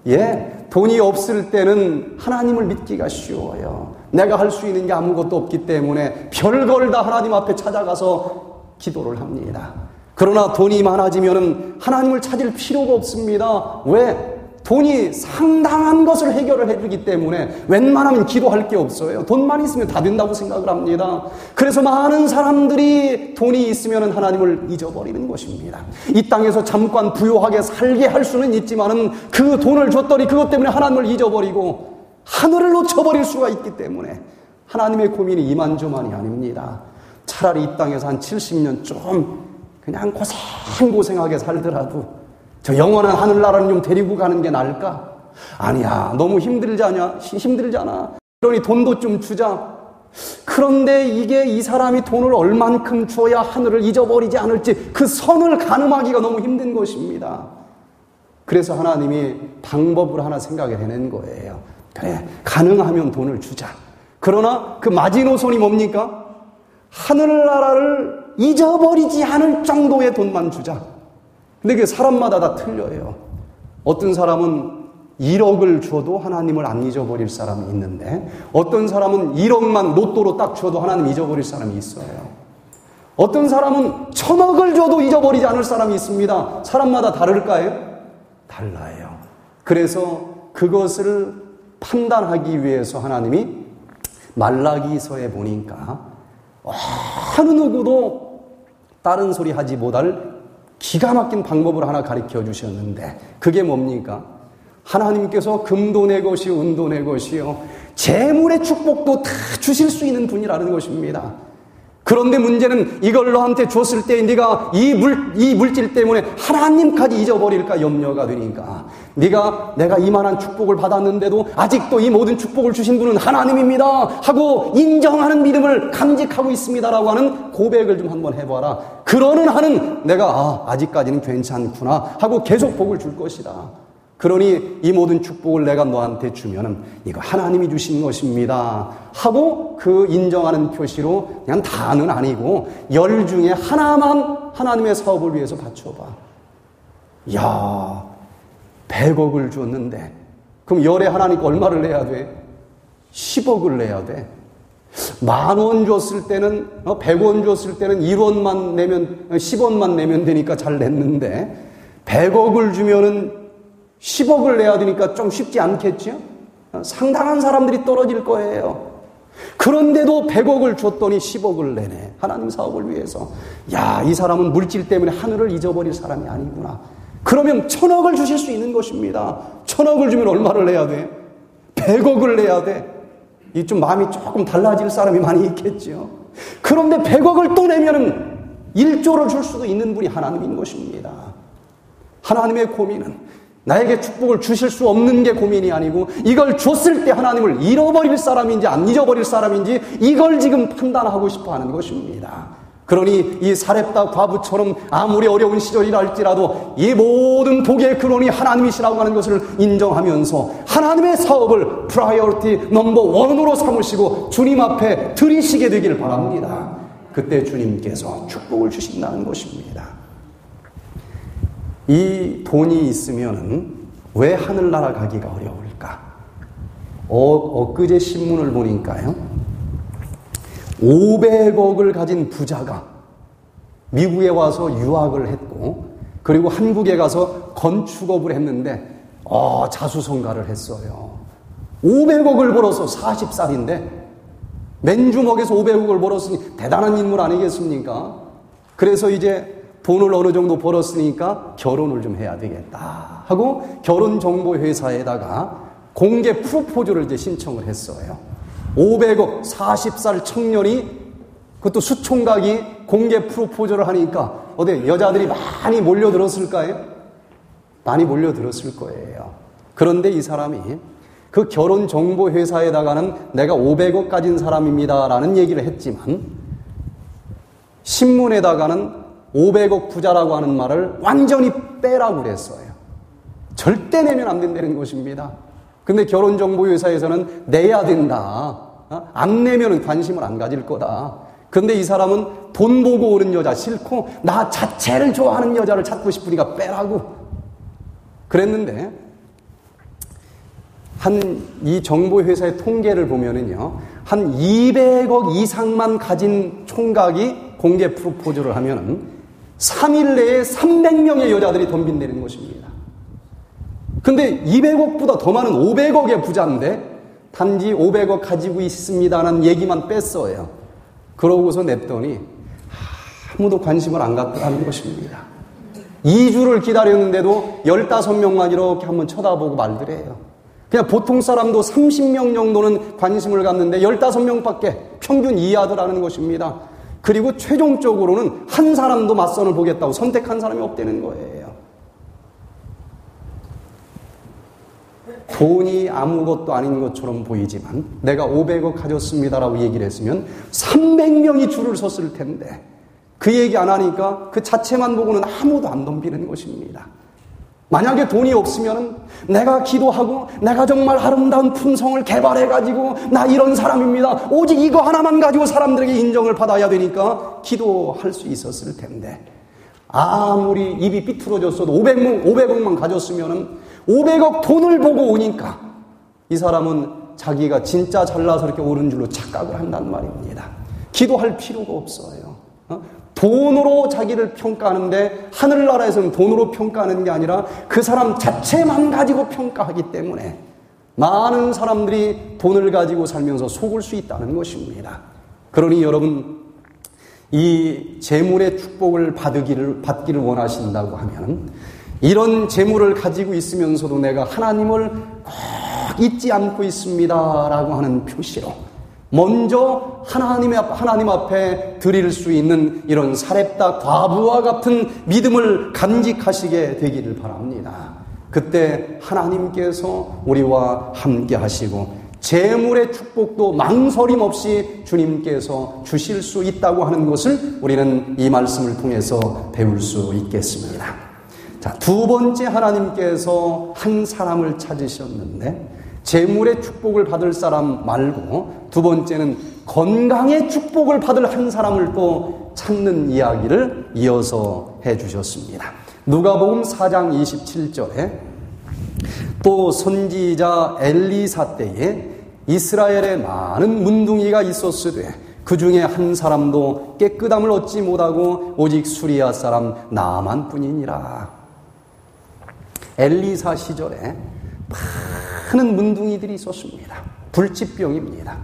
예, 돈이 없을 때는 하나님을 믿기가 쉬워요. 내가 할 수 있는 게 아무것도 없기 때문에 별걸 다 하나님 앞에 찾아가서 기도를 합니다. 그러나 돈이 많아지면 하나님을 찾을 필요가 없습니다. 왜? 돈이 상당한 것을 해결을 해주기 때문에 웬만하면 기도할 게 없어요. 돈만 있으면 다 된다고 생각을 합니다. 그래서 많은 사람들이 돈이 있으면 하나님을 잊어버리는 것입니다. 이 땅에서 잠깐 부유하게 살게 할 수는 있지만은 그 돈을 줬더니 그것 때문에 하나님을 잊어버리고 하늘을 놓쳐버릴 수가 있기 때문에 하나님의 고민이 이만저만이 아닙니다. 차라리 이 땅에서 한 70년 좀 그냥 고생하게 살더라도 저 영원한 하늘나라는 좀 데리고 가는 게 나을까? 아니야, 너무 힘들잖아. 그러니 돈도 좀 주자. 그런데 이게 이 사람이 돈을 얼만큼 줘야 하늘을 잊어버리지 않을지 그 선을 가늠하기가 너무 힘든 것입니다. 그래서 하나님이 방법을 하나 생각을 해낸 거예요. 그래, 가능하면 돈을 주자. 그러나 그 마지노선이 뭡니까? 하늘나라를 잊어버리지 않을 정도의 돈만 주자. 근데 그게 사람마다 다 틀려요. 어떤 사람은 1억을 줘도 하나님을 안 잊어버릴 사람이 있는데 어떤 사람은 1억만 로또로 딱 줘도 하나님 잊어버릴 사람이 있어요. 어떤 사람은 1000억을 줘도 잊어버리지 않을 사람이 있습니다. 사람마다 다를까요? 달라요. 그래서 그것을 판단하기 위해서 하나님이 말라기서에 보니까 어느 누구도 다른 소리 하지 못할 기가 막힌 방법을 하나 가르쳐 주셨는데 그게 뭡니까? 하나님께서 금도 내 것이요 은도 내 것이요 재물의 축복도 다 주실 수 있는 분이라는 것입니다. 그런데 문제는 이걸 너한테 줬을 때 네가 이 물질 때문에 하나님까지 잊어버릴까 염려가 되니까 내가 이만한 축복을 받았는데도 아직도 이 모든 축복을 주신 분은 하나님입니다 하고 인정하는 믿음을 감직하고 있습니다라고 하는 고백을 좀 한번 해봐라. 그러는 한은 내가 아직까지는 괜찮구나 하고 계속 복을 줄 것이다. 그러니 이 모든 축복을 내가 너한테 주면은 이거 하나님이 주신 것입니다 하고 그 인정하는 표시로 그냥 다는 아니고 10 중에 하나만 하나님의 사업을 위해서 바쳐봐. 야, 100억을 줬는데 그럼 10에 하나님께 얼마를 내야 돼? 10억을 내야 돼. 10,000원 줬을 때는 100원 줬을 때는 1원만 내면 10원만 내면 되니까 잘 냈는데 100억을 주면은 10억을 내야 되니까 좀 쉽지 않겠죠? 상당한 사람들이 떨어질 거예요. 그런데도 100억을 줬더니 10억을 내네. 하나님 사업을 위해서. 야, 이 사람은 물질 때문에 하늘을 잊어버릴 사람이 아니구나. 그러면 1000억을 주실 수 있는 것입니다. 1000억을 주면 얼마를 내야 돼? 100억을 내야 돼. 이 좀 마음이 조금 달라질 사람이 많이 있겠죠. 그런데 100억을 또 내면은 1조를 줄 수도 있는 분이 하나님인 것입니다. 하나님의 고민은 나에게 축복을 주실 수 없는 게 고민이 아니고 이걸 줬을 때 하나님을 잃어버릴 사람인지 안 잊어버릴 사람인지 이걸 지금 판단하고 싶어 하는 것입니다. 그러니 이 사렙다 과부처럼 아무리 어려운 시절이라 할지라도 이 모든 복의 근원이 하나님이시라고 하는 것을 인정하면서 하나님의 사업을 프라이어리티 넘버 1으로 삼으시고 주님 앞에 드리시게 되길 바랍니다. 그때 주님께서 축복을 주신다는 것입니다. 이 돈이 있으면 왜 하늘나라 가기가 어려울까? 엊그제 신문을 보니까요. 500억을 가진 부자가 미국에 와서 유학을 했고 그리고 한국에 가서 건축업을 했는데 자수성가를 했어요. 500억을 벌어서 40살인데 맨주먹에서 500억을 벌었으니 대단한 인물 아니겠습니까? 그래서 이제 돈을 어느 정도 벌었으니까 결혼을 좀 해야 되겠다 하고 결혼정보회사에다가 공개 프로포즈를 이제 신청을 했어요. 500억 40살 청년이 그것도 수총각이 공개 프로포즈를 하니까 어디 여자들이 많이 몰려들었을까요? 많이 몰려들었을 거예요. 그런데 이 사람이 그 결혼정보회사에다가는 내가 500억 가진 사람입니다라는 얘기를 했지만 신문에다가는 500억 부자라고 하는 말을 완전히 빼라고 그랬어요. 절대 내면 안 된다는 것입니다. 근데 결혼정보회사에서는 내야 된다. 안 내면 관심을 안 가질 거다. 근데 이 사람은 돈 보고 오는 여자 싫고 나 자체를 좋아하는 여자를 찾고 싶으니까 빼라고 그랬는데 이 정보회사의 통계를 보면은요, 한 200억 이상만 가진 총각이 공개 프로포즈를 하면은 3일 내에 300명의 여자들이 덤빈다는 것입니다. 근데 200억보다 더 많은 500억의 부자인데 단지 500억 가지고 있습니다라는 얘기만 뺐어요. 그러고서 냈더니 아무도 관심을 안 갖더라는 것입니다. 2주를 기다렸는데도 15명만 이렇게 한번 쳐다보고 말더래요. 그냥 보통 사람도 30명 정도는 관심을 갖는데 15명밖에 평균 이하더라는 것입니다. 그리고 최종적으로는 한 사람도 맞선을 보겠다고 선택한 사람이 없다는 거예요. 돈이 아무것도 아닌 것처럼 보이지만 내가 500억 가졌습니다라고 얘기를 했으면 300명이 줄을 섰을 텐데 그 얘기 안 하니까 그 자체만 보고는 아무도 안 덤비는 것입니다. 만약에 돈이 없으면 내가 기도하고 내가 정말 아름다운 품성을 개발해가지고 나 이런 사람입니다. 오직 이거 하나만 가지고 사람들에게 인정을 받아야 되니까 기도할 수 있었을 텐데 아무리 입이 삐뚤어졌어도 500억만 가졌으면 500억 돈을 보고 오니까 이 사람은 자기가 진짜 잘나서 이렇게 오른 줄로 착각을 한단 말입니다. 기도할 필요가 없어요. 돈으로 자기를 평가하는데 하늘나라에서는 돈으로 평가하는 게 아니라 그 사람 자체만 가지고 평가하기 때문에 많은 사람들이 돈을 가지고 살면서 속을 수 있다는 것입니다. 그러니 여러분 이 재물의 축복을 받기를 원하신다고 하면 이런 재물을 가지고 있으면서도 내가 하나님을 꼭 잊지 않고 있습니다라고 하는 표시로 먼저 하나님 앞에 드릴 수 있는 이런 사렙다 과부와 같은 믿음을 간직하시게 되기를 바랍니다. 그때 하나님께서 우리와 함께 하시고 재물의 축복도 망설임 없이 주님께서 주실 수 있다고 하는 것을 우리는 이 말씀을 통해서 배울 수 있겠습니다. 자, 두 번째 하나님께서 한 사람을 찾으셨는데 재물의 축복을 받을 사람 말고 두 번째는 건강의 축복을 받을 한 사람을 또 찾는 이야기를 이어서 해주셨습니다. 누가복음 4장 27절에 또 선지자 엘리사 때에 이스라엘에 많은 문둥이가 있었으되 그 중에 한 사람도 깨끗함을 얻지 못하고 오직 수리아 사람 나만뿐이니라. 엘리사 시절에 많은 문둥이들이 있었습니다. 불치병입니다.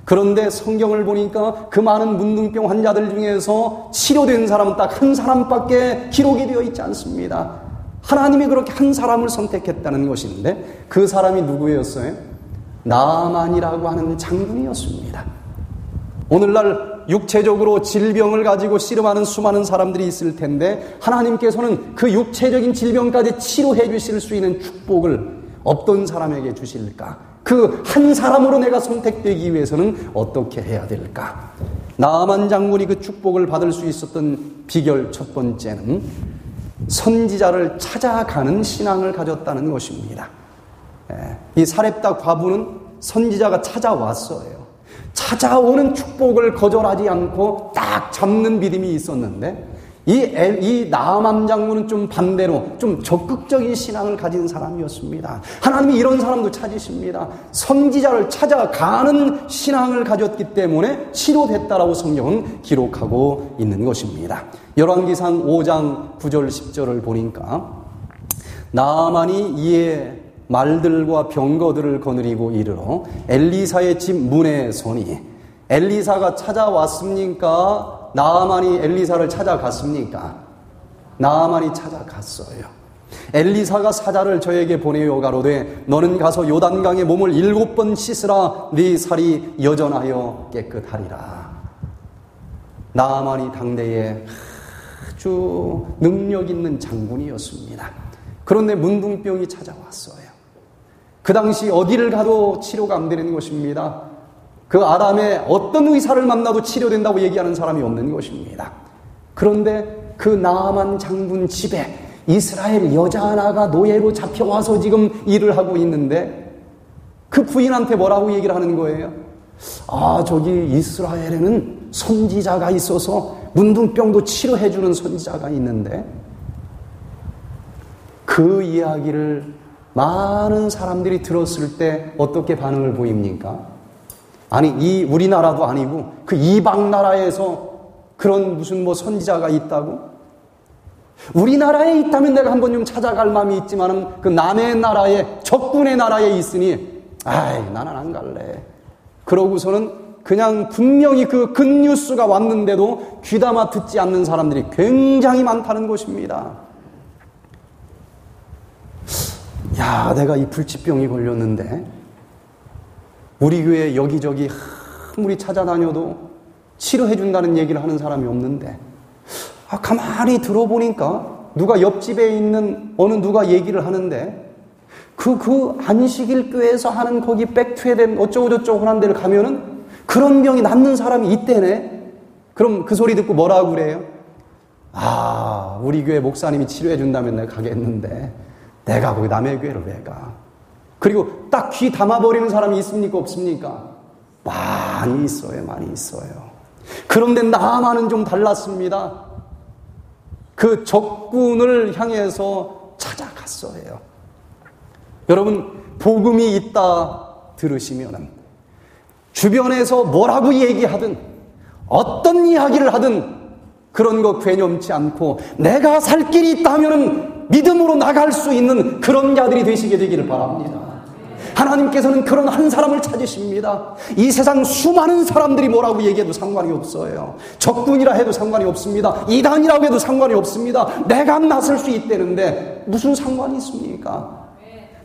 그런데 성경을 보니까 그 많은 문둥병 환자들 중에서 치료된 사람은 딱 한 사람밖에 기록이 되어 있지 않습니다. 하나님이 그렇게 한 사람을 선택했다는 것인데 그 사람이 누구였어요? 나만이라고 하는 장군이었습니다. 오늘날 육체적으로 질병을 가지고 씨름하는 수많은 사람들이 있을 텐데 하나님께서는 그 육체적인 질병까지 치료해 주실 수 있는 축복을 어떤 사람에게 주실까? 그 한 사람으로 내가 선택되기 위해서는 어떻게 해야 될까? 나만 장군이 그 축복을 받을 수 있었던 비결 첫 번째는 선지자를 찾아가는 신앙을 가졌다는 것입니다. 이 사렙다 과부는 선지자가 찾아왔어요. 찾아오는 축복을 거절하지 않고 딱 잡는 믿음이 있었는데 이 나아만 장군은 좀 반대로 좀 적극적인 신앙을 가진 사람이었습니다. 하나님이 이런 사람도 찾으십니다. 선지자를 찾아가는 신앙을 가졌기 때문에 치료됐다라고 성경은 기록하고 있는 것입니다. 열왕기상 5장 9절 10절을 보니까 나아만이 이에 말들과 병거들을 거느리고 이르러 엘리사의 집 문에 서니 엘리사가 찾아왔습니까? 나아만이 엘리사를 찾아갔습니까? 나아만이 찾아갔어요. 엘리사가 사자를 저에게 보내어 가로되 너는 가서 요단강에 몸을 7번 씻으라 네 살이 여전하여 깨끗하리라. 나아만이 당대에 아주 능력 있는 장군이었습니다. 그런데 문둥병이 찾아왔어요. 그 당시 어디를 가도 치료가 안 되는 것입니다. 그 아람에 어떤 의사를 만나도 치료된다고 얘기하는 사람이 없는 것입니다. 그런데 그 나아만 장군 집에 이스라엘 여자 하나가 노예로 잡혀와서 지금 일을 하고 있는데 그 부인한테 뭐라고 얘기를 하는 거예요? 아, 저기 이스라엘에는 선지자가 있어서 문둥병도 치료해주는 선지자가 있는데 그 이야기를 많은 사람들이 들었을 때 어떻게 반응을 보입니까? 아니, 이 우리나라도 아니고 그 이방 나라에서 그런 무슨 선지자가 있다고? 우리나라에 있다면 내가 한번 좀 찾아갈 마음이 있지만은 그 남의 나라에, 적군의 나라에 있으니 나는 안 갈래. 그러고서는 그냥 분명히 그 근뉴스가 왔는데도 귀담아 듣지 않는 사람들이 굉장히 많다는 것입니다. 내가 이 불치병이 걸렸는데 우리 교회 여기저기 아무리 찾아다녀도 치료해준다는 얘기를 하는 사람이 없는데 가만히 들어보니까 누가 옆집에 있는 어느 누가 얘기를 하는데 그 안식일 교회에서 하는 거기 백투에덴 어쩌고저쩌고 하는 데를 가면은 그런 병이 낫는 사람이 있대네. 그럼 그 소리 듣고 뭐라고 그래요? 우리 교회 목사님이 치료해준다면 내가 가겠는데 내가 거기 남의 교회를 왜 가? 그리고 딱 귀 담아버리는 사람이 있습니까? 없습니까? 많이 있어요. 많이 있어요. 그런데 나만은 좀 달랐습니다. 그 적군을 향해서 찾아갔어요. 여러분, 복음이 있다 들으시면은 주변에서 뭐라고 얘기하든 어떤 이야기를 하든 그런 거 괴념치 않고 내가 살 길이 있다 하면은 믿음으로 나갈 수 있는 그런 자들이 되시게 되기를 바랍니다. 하나님께서는 그런 한 사람을 찾으십니다. 이 세상 수많은 사람들이 뭐라고 얘기해도 상관이 없어요. 적군이라 해도 상관이 없습니다. 이단이라고 해도 상관이 없습니다. 내가 나설 수 있다는데 무슨 상관이 있습니까?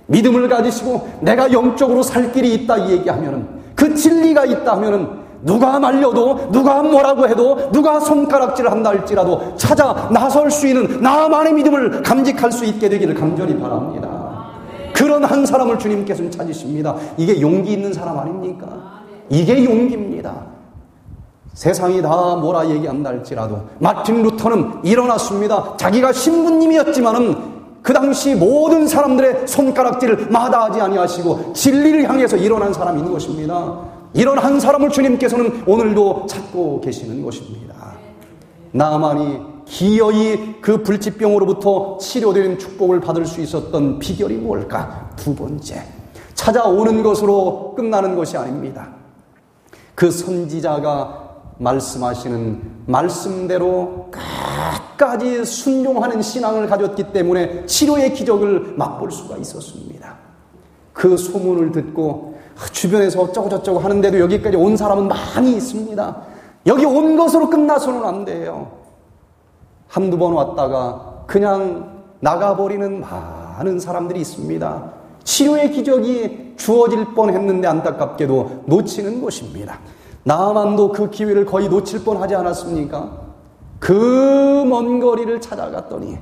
믿음을 가지시고 내가 영적으로 살 길이 있다 얘기하면은, 그 진리가 있다 하면은 누가 말려도 누가 뭐라고 해도 누가 손가락질을 한다 할지라도 찾아 나설 수 있는 나만의 믿음을 감직할 수 있게 되기를 간절히 바랍니다. 그런 한 사람을 주님께서는 찾으십니다. 이게 용기 있는 사람 아닙니까? 이게 용기입니다. 세상이 다 뭐라 얘기한다 할지라도 마틴 루터는 일어났습니다. 자기가 신부님이었지만은 그 당시 모든 사람들의 손가락질을 마다하지 아니하시고 진리를 향해서 일어난 사람이 있는 것입니다. 이런 한 사람을 주님께서는 오늘도 찾고 계시는 것입니다. 나만이 기어이 그 불치병으로부터 치료되는 축복을 받을 수 있었던 비결이 뭘까? 두 번째, 찾아오는 것으로 끝나는 것이 아닙니다. 그 선지자가 말씀하시는 말씀대로 끝까지 순종하는 신앙을 가졌기 때문에 치료의 기적을 맛볼 수가 있었습니다. 그 소문을 듣고 주변에서 어쩌고저쩌고 하는데도 여기까지 온 사람은 많이 있습니다. 여기 온 것으로 끝나서는 안 돼요. 한두 번 왔다가 그냥 나가버리는 많은 사람들이 있습니다. 치료의 기적이 주어질 뻔했는데 안타깝게도 놓치는 것입니다. 나만도 그 기회를 거의 놓칠 뻔하지 않았습니까? 그 먼 거리를 찾아갔더니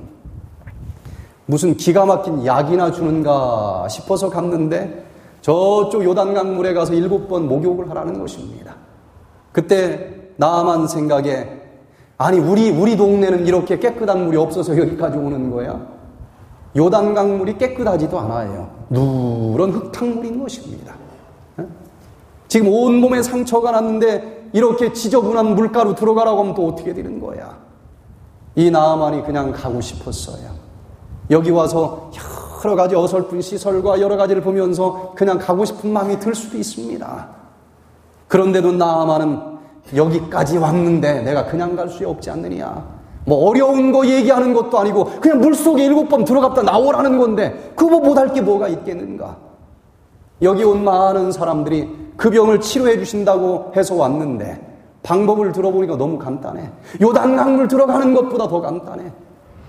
무슨 기가 막힌 약이나 주는가 싶어서 갔는데 저쪽 요단강물에 가서 7번 목욕을 하라는 것입니다. 그때 나만 생각에, 아니 우리 동네는 이렇게 깨끗한 물이 없어서 여기까지 오는 거야? 요단강물이 깨끗하지도 않아요. 누런 흙탕물인 것입니다. 지금 온몸에 상처가 났는데 이렇게 지저분한 물가로 들어가라고 하면 또 어떻게 되는 거야? 이 나만이 그냥 가고 싶었어요. 여기 와서 여러 가지 어설픈 시설과 여러 가지를 보면서 그냥 가고 싶은 마음이 들 수도 있습니다. 그런데도 나만은 여기까지 왔는데 내가 그냥 갈 수 없지 않느냐. 뭐 어려운 거 얘기하는 것도 아니고 그냥 물속에 7번 들어갔다 나오라는 건데 그거 못할 게 뭐가 있겠는가. 여기 온 많은 사람들이 그 병을 치료해 주신다고 해서 왔는데 방법을 들어보니까 너무 간단해. 요단강물 들어가는 것보다 더 간단해.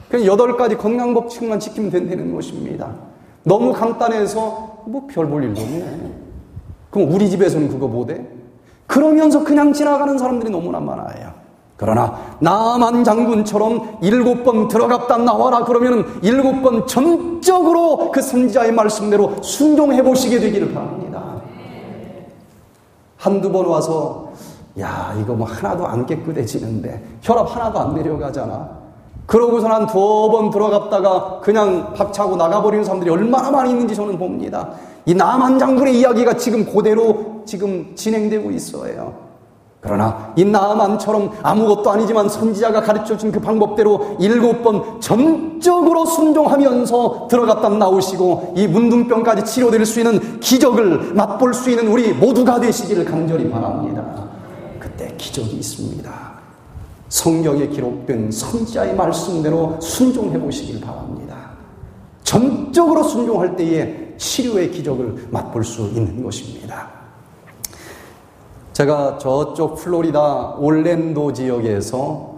그냥 8가지 건강법칙만 지키면 된다는 것입니다. 너무 간단해서 뭐 별 볼 일도 없네. 그럼 우리 집에서는 그거 못해? 그러면서 그냥 지나가는 사람들이 너무나 많아요. 그러나 나만 장군처럼 7번 들어갔다 나와라 그러면 7번 전적으로 그 선지자의 말씀대로 순종해 보시게 되기를 바랍니다. 한두 번 와서 이거 뭐 하나도 안 깨끗해지는데 혈압 하나도 안 내려가잖아. 그러고서 한 2번 들어갔다가 그냥 박차고 나가버리는 사람들이 얼마나 많이 있는지 저는 봅니다. 이 남한 장군의 이야기가 지금 그대로 지금 진행되고 있어요. 그러나 이 나만처럼 아무것도 아니지만 선지자가 가르쳐준 그 방법대로 7번 전적으로 순종하면서 들어갔다 나오시고 이 문둥병까지 치료될 수 있는 기적을 맛볼 수 있는 우리 모두가 되시기를 간절히 바랍니다. 그때 기적이 있습니다. 성경에 기록된 선지자의 말씀대로 순종해 보시길 바랍니다. 전적으로 순종할 때에 치료의 기적을 맛볼 수 있는 것입니다. 제가 저쪽 플로리다 올랜도 지역에서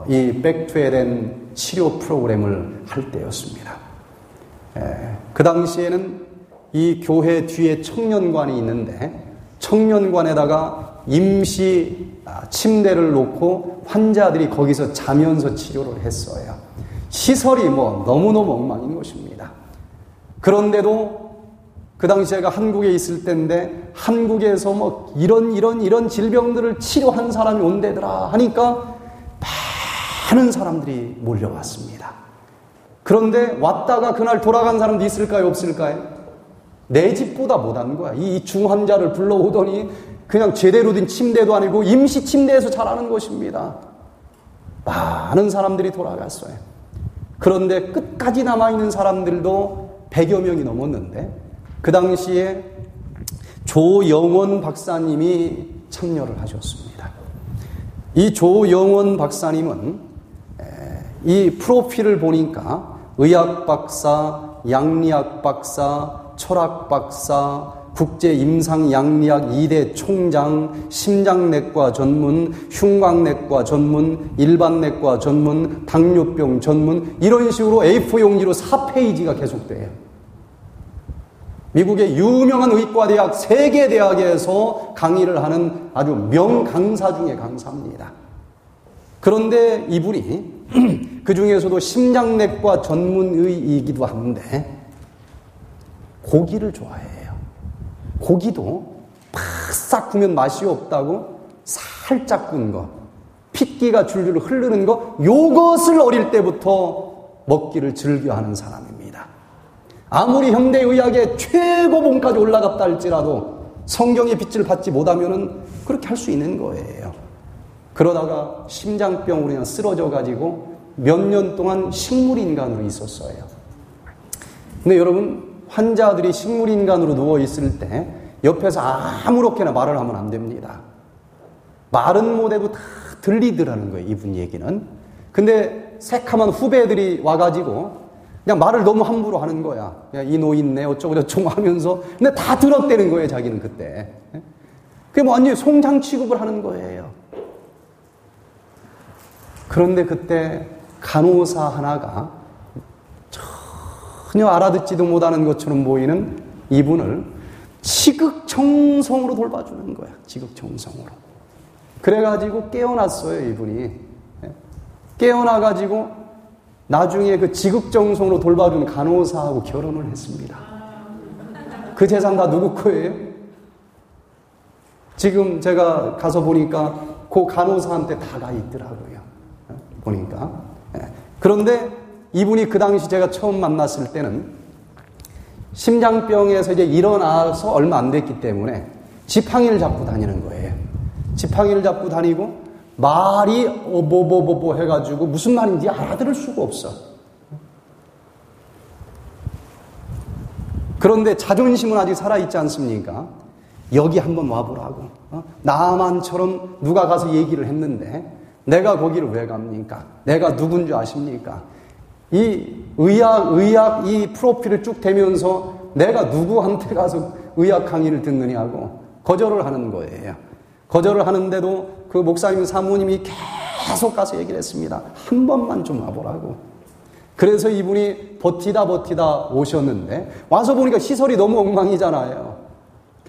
이 백투에덴 치료 프로그램을 할 때였습니다. 그 당시에는 이 교회 뒤에 청년관이 있는데 청년관에다가 임시 침대를 놓고 환자들이 거기서 자면서 치료를 했어요. 시설이 너무너무 엉망인 것입니다. 그런데도 그 당시 제가 한국에 있을 때인데 한국에서 이런 질병들을 치료한 사람이 온대더라 하니까 많은 사람들이 몰려왔습니다. 그런데 왔다가 그날 돌아간 사람도 있을까요? 없을까요? 내 집보다 못한 거야. 이 중환자를 불러오더니 그냥 제대로 된 침대도 아니고 임시 침대에서 자라는 것입니다. 많은 사람들이 돌아갔어요. 그런데 끝까지 남아있는 사람들도 100여 명이 넘었는데 그 당시에 조영원 박사님이 참여를 하셨습니다. 이 조영원 박사님은 이 프로필을 보니까 의학 박사, 양리학 박사, 철학 박사, 국제임상양리학 2대 총장, 심장내과 전문, 흉곽내과 전문, 일반내과 전문, 당뇨병 전문 이런 식으로 A4 용지로 4페이지가 계속돼요. 미국의 유명한 의과대학 3개 대학에서 강의를 하는 아주 명강사 중에 강사입니다. 그런데 이분이 그 중에서도 심장내과 전문의이기도 한데 고기를 좋아해요. 고기도 바싹 구면 맛이 없다고 살짝 군 거, 핏기가 줄줄 흐르는 거, 요것을 어릴 때부터 먹기를 즐겨하는 사람입니다. 아무리 현대의학의 최고봉까지 올라갔다 할지라도 성경의 빛을 받지 못하면은 그렇게 할 수 있는 거예요. 그러다가 심장병으로 그냥 쓰러져가지고 몇 년 동안 식물인간으로 있었어요. 근데 여러분, 환자들이 식물인간으로 누워있을 때 옆에서 아무렇게나 말을 하면 안 됩니다. 말은 못해도 다 들리더라는 거예요, 이분 얘기는. 근데 새카만 후배들이 와가지고 그냥 말을 너무 함부로 하는 거야. 야, 이 노인네 어쩌고저쩌고 하면서. 근데 다 들었다는 거예요, 자기는 그때. 그게 완전히 송장 취급을 하는 거예요. 그런데 그때 간호사 하나가 전혀 알아듣지도 못하는 것처럼 보이는 이분을 지극정성으로 돌봐주는 거야. 지극정성으로. 그래가지고 깨어났어요, 이분이. 깨어나가지고 나중에 그 지극정성으로 돌봐준 간호사하고 결혼을 했습니다. 그 재산 다 누구 거예요? 지금 제가 가서 보니까 그 간호사한테 다 가 있더라고요. 보니까. 그런데 이분이 그 당시 제가 처음 만났을 때는 심장병에서 이제 일어나서 얼마 안 됐기 때문에 지팡이를 잡고 다니는 거예요. 지팡이를 잡고 다니고 말이 어버버버버 해가지고 무슨 말인지 알아들을 수가 없어. 그런데 자존심은 아직 살아있지 않습니까? 여기 한번 와보라고. 나만처럼 누가 가서 얘기를 했는데 내가 거기를 왜 갑니까? 내가 누군 줄 아십니까? 이 의학 이 프로필을 쭉 대면서 내가 누구한테 가서 의학 강의를 듣느냐고 거절을 하는 거예요. 거절을 하는데도 그 목사님 사모님이 계속 가서 얘기를 했습니다. 한 번만 좀 와보라고. 그래서 이분이 버티다 오셨는데 와서 보니까 시설이 너무 엉망이잖아요.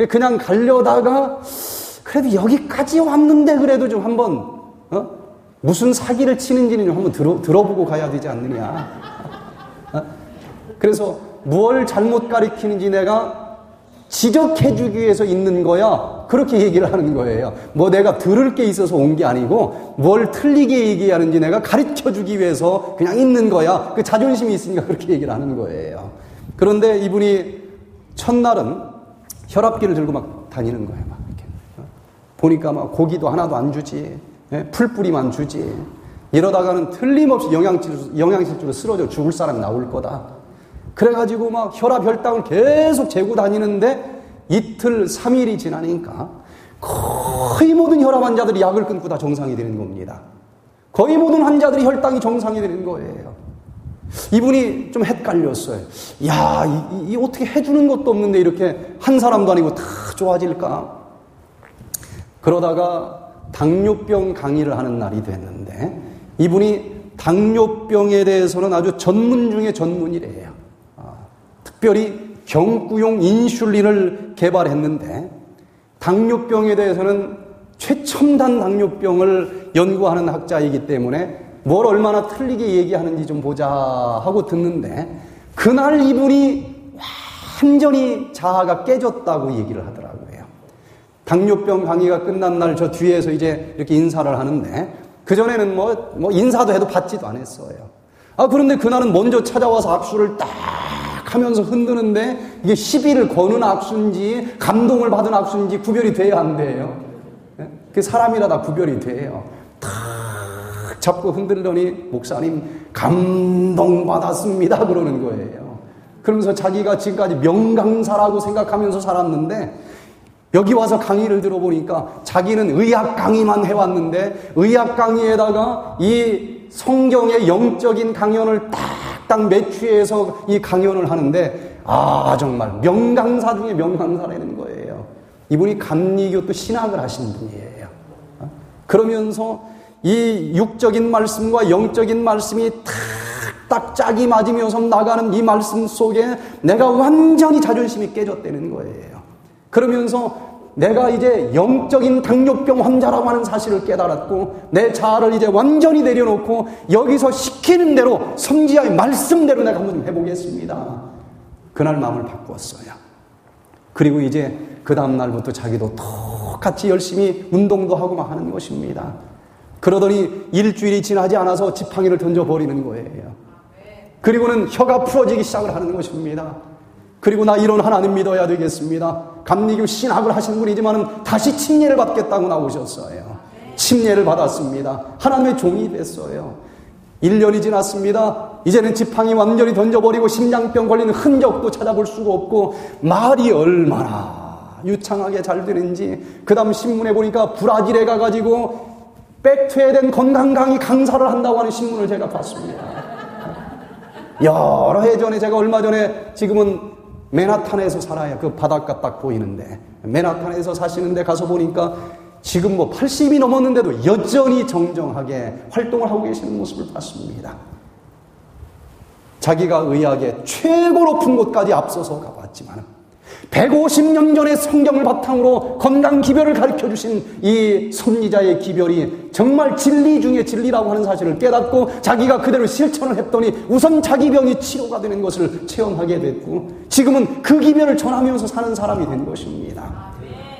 그냥 가려다가 그래도 여기까지 왔는데 그래도 좀 한번 무슨 사기를 치는지는 좀 한번 들어보고 가야 되지 않느냐. 그래서 무엇을 잘못 가리키는지 내가 지적해주기 위해서 있는 거야. 그렇게 얘기를 하는 거예요. 뭐 내가 들을 게 있어서 온 게 아니고 뭘 틀리게 얘기하는지 내가 가르쳐주기 위해서 그냥 있는 거야. 그 자존심이 있으니까 그렇게 얘기를 하는 거예요. 그런데 이분이 첫날은 혈압기를 들고 막 다니는 거예요. 막 이렇게. 보니까 막 고기도 하나도 안 주지. 풀뿌리만 주지. 이러다가는 틀림없이 영양실조로 쓰러져 죽을 사람이 나올 거다. 그래가지고 막 혈압, 혈당을 계속 재고 다니는데 이틀, 3일이 지나니까 거의 모든 혈압 환자들이 약을 끊고 다 정상이 되는 겁니다. 거의 모든 환자들이 혈당이 정상이 되는 거예요. 이분이 좀 헷갈렸어요. 야, 이 어떻게 해주는 것도 없는데 이렇게 한 사람도 아니고 다 좋아질까? 그러다가 당뇨병 강의를 하는 날이 됐는데 이분이 당뇨병에 대해서는 아주 전문 중에 전문이래요. 특별히 경구용 인슐린을 개발했는데 당뇨병에 대해서는 최첨단 당뇨병을 연구하는 학자이기 때문에 뭘 얼마나 틀리게 얘기하는지 좀 보자 하고 듣는데 그날 이분이 완전히 자아가 깨졌다고 얘기를 하더라고요. 당뇨병 강의가 끝난 날 저 뒤에서 이제 이렇게 인사를 하는데 그전에는 뭐 인사도 해도 받지도 않았어요. 그런데 그날은 먼저 찾아와서 악수를 딱 하면서 흔드는데 이게 시비를 거는 악수인지 감동을 받은 악수인지 구별이 돼야 안 돼요. 그 사람이라 다 구별이 돼요. 탁 잡고 흔들더니 목사님 감동받았습니다 그러는 거예요. 그러면서 자기가 지금까지 명강사라고 생각하면서 살았는데 여기 와서 강의를 들어보니까 자기는 의학 강의만 해왔는데 의학 강의에다가 이 성경의 영적인 강연을 딱딱 매취해서 이 강연을 하는데 정말 명강사 중에 명강사라는 거예요. 이분이 감리교 또 신학을 하신 분이에요. 그러면서 이 육적인 말씀과 영적인 말씀이 탁딱 짝이 맞으면서 나가는 이 말씀 속에 내가 완전히 자존심이 깨졌다는 거예요. 그러면서 내가 이제 영적인 당뇨병 환자라고 하는 사실을 깨달았고 내 자아를 이제 완전히 내려놓고 여기서 시키는 대로 선지자의 말씀대로 내가 한번 해보겠습니다. 그날 마음을 바꾸었어요. 그리고 이제 그 다음 날부터 자기도 똑같이 열심히 운동도 하고 막 하는 것입니다. 그러더니 일주일이 지나지 않아서 지팡이를 던져버리는 거예요. 그리고는 혀가 풀어지기 시작을 하는 것입니다. 그리고 나 이런 하나님 믿어야 되겠습니다. 감리교 신학을 하신 분이지만 다시 침례를 받겠다고 나오셨어요. 침례를 받았습니다. 하나님의 종이 됐어요. 1년이 지났습니다. 이제는 지팡이 완전히 던져버리고 심장병 걸리는 흔적도 찾아볼 수가 없고 말이 얼마나 유창하게 잘 되는지 그 다음 신문에 보니까 브라질에 가가지고 백퇴된 건강 강의 강사를 한다고 하는 신문을 제가 봤습니다. 여러 해 전에 제가 얼마 전에 지금은 맨하탄에서 살아요. 그 바닷가 딱 보이는데 맨하탄에서 사시는데 가서 보니까 지금 80이 넘었는데도 여전히 정정하게 활동을 하고 계시는 모습을 봤습니다. 자기가 의학의 최고 높은 곳까지 앞서서 가봤지만 150년 전에 성경을 바탕으로 건강 기별을 가르쳐 주신 이 선지자의 기별이 정말 진리 중에 진리라고 하는 사실을 깨닫고 자기가 그대로 실천을 했더니 우선 자기 병이 치료가 되는 것을 체험하게 됐고 지금은 그 기별을 전하면서 사는 사람이 된 것입니다.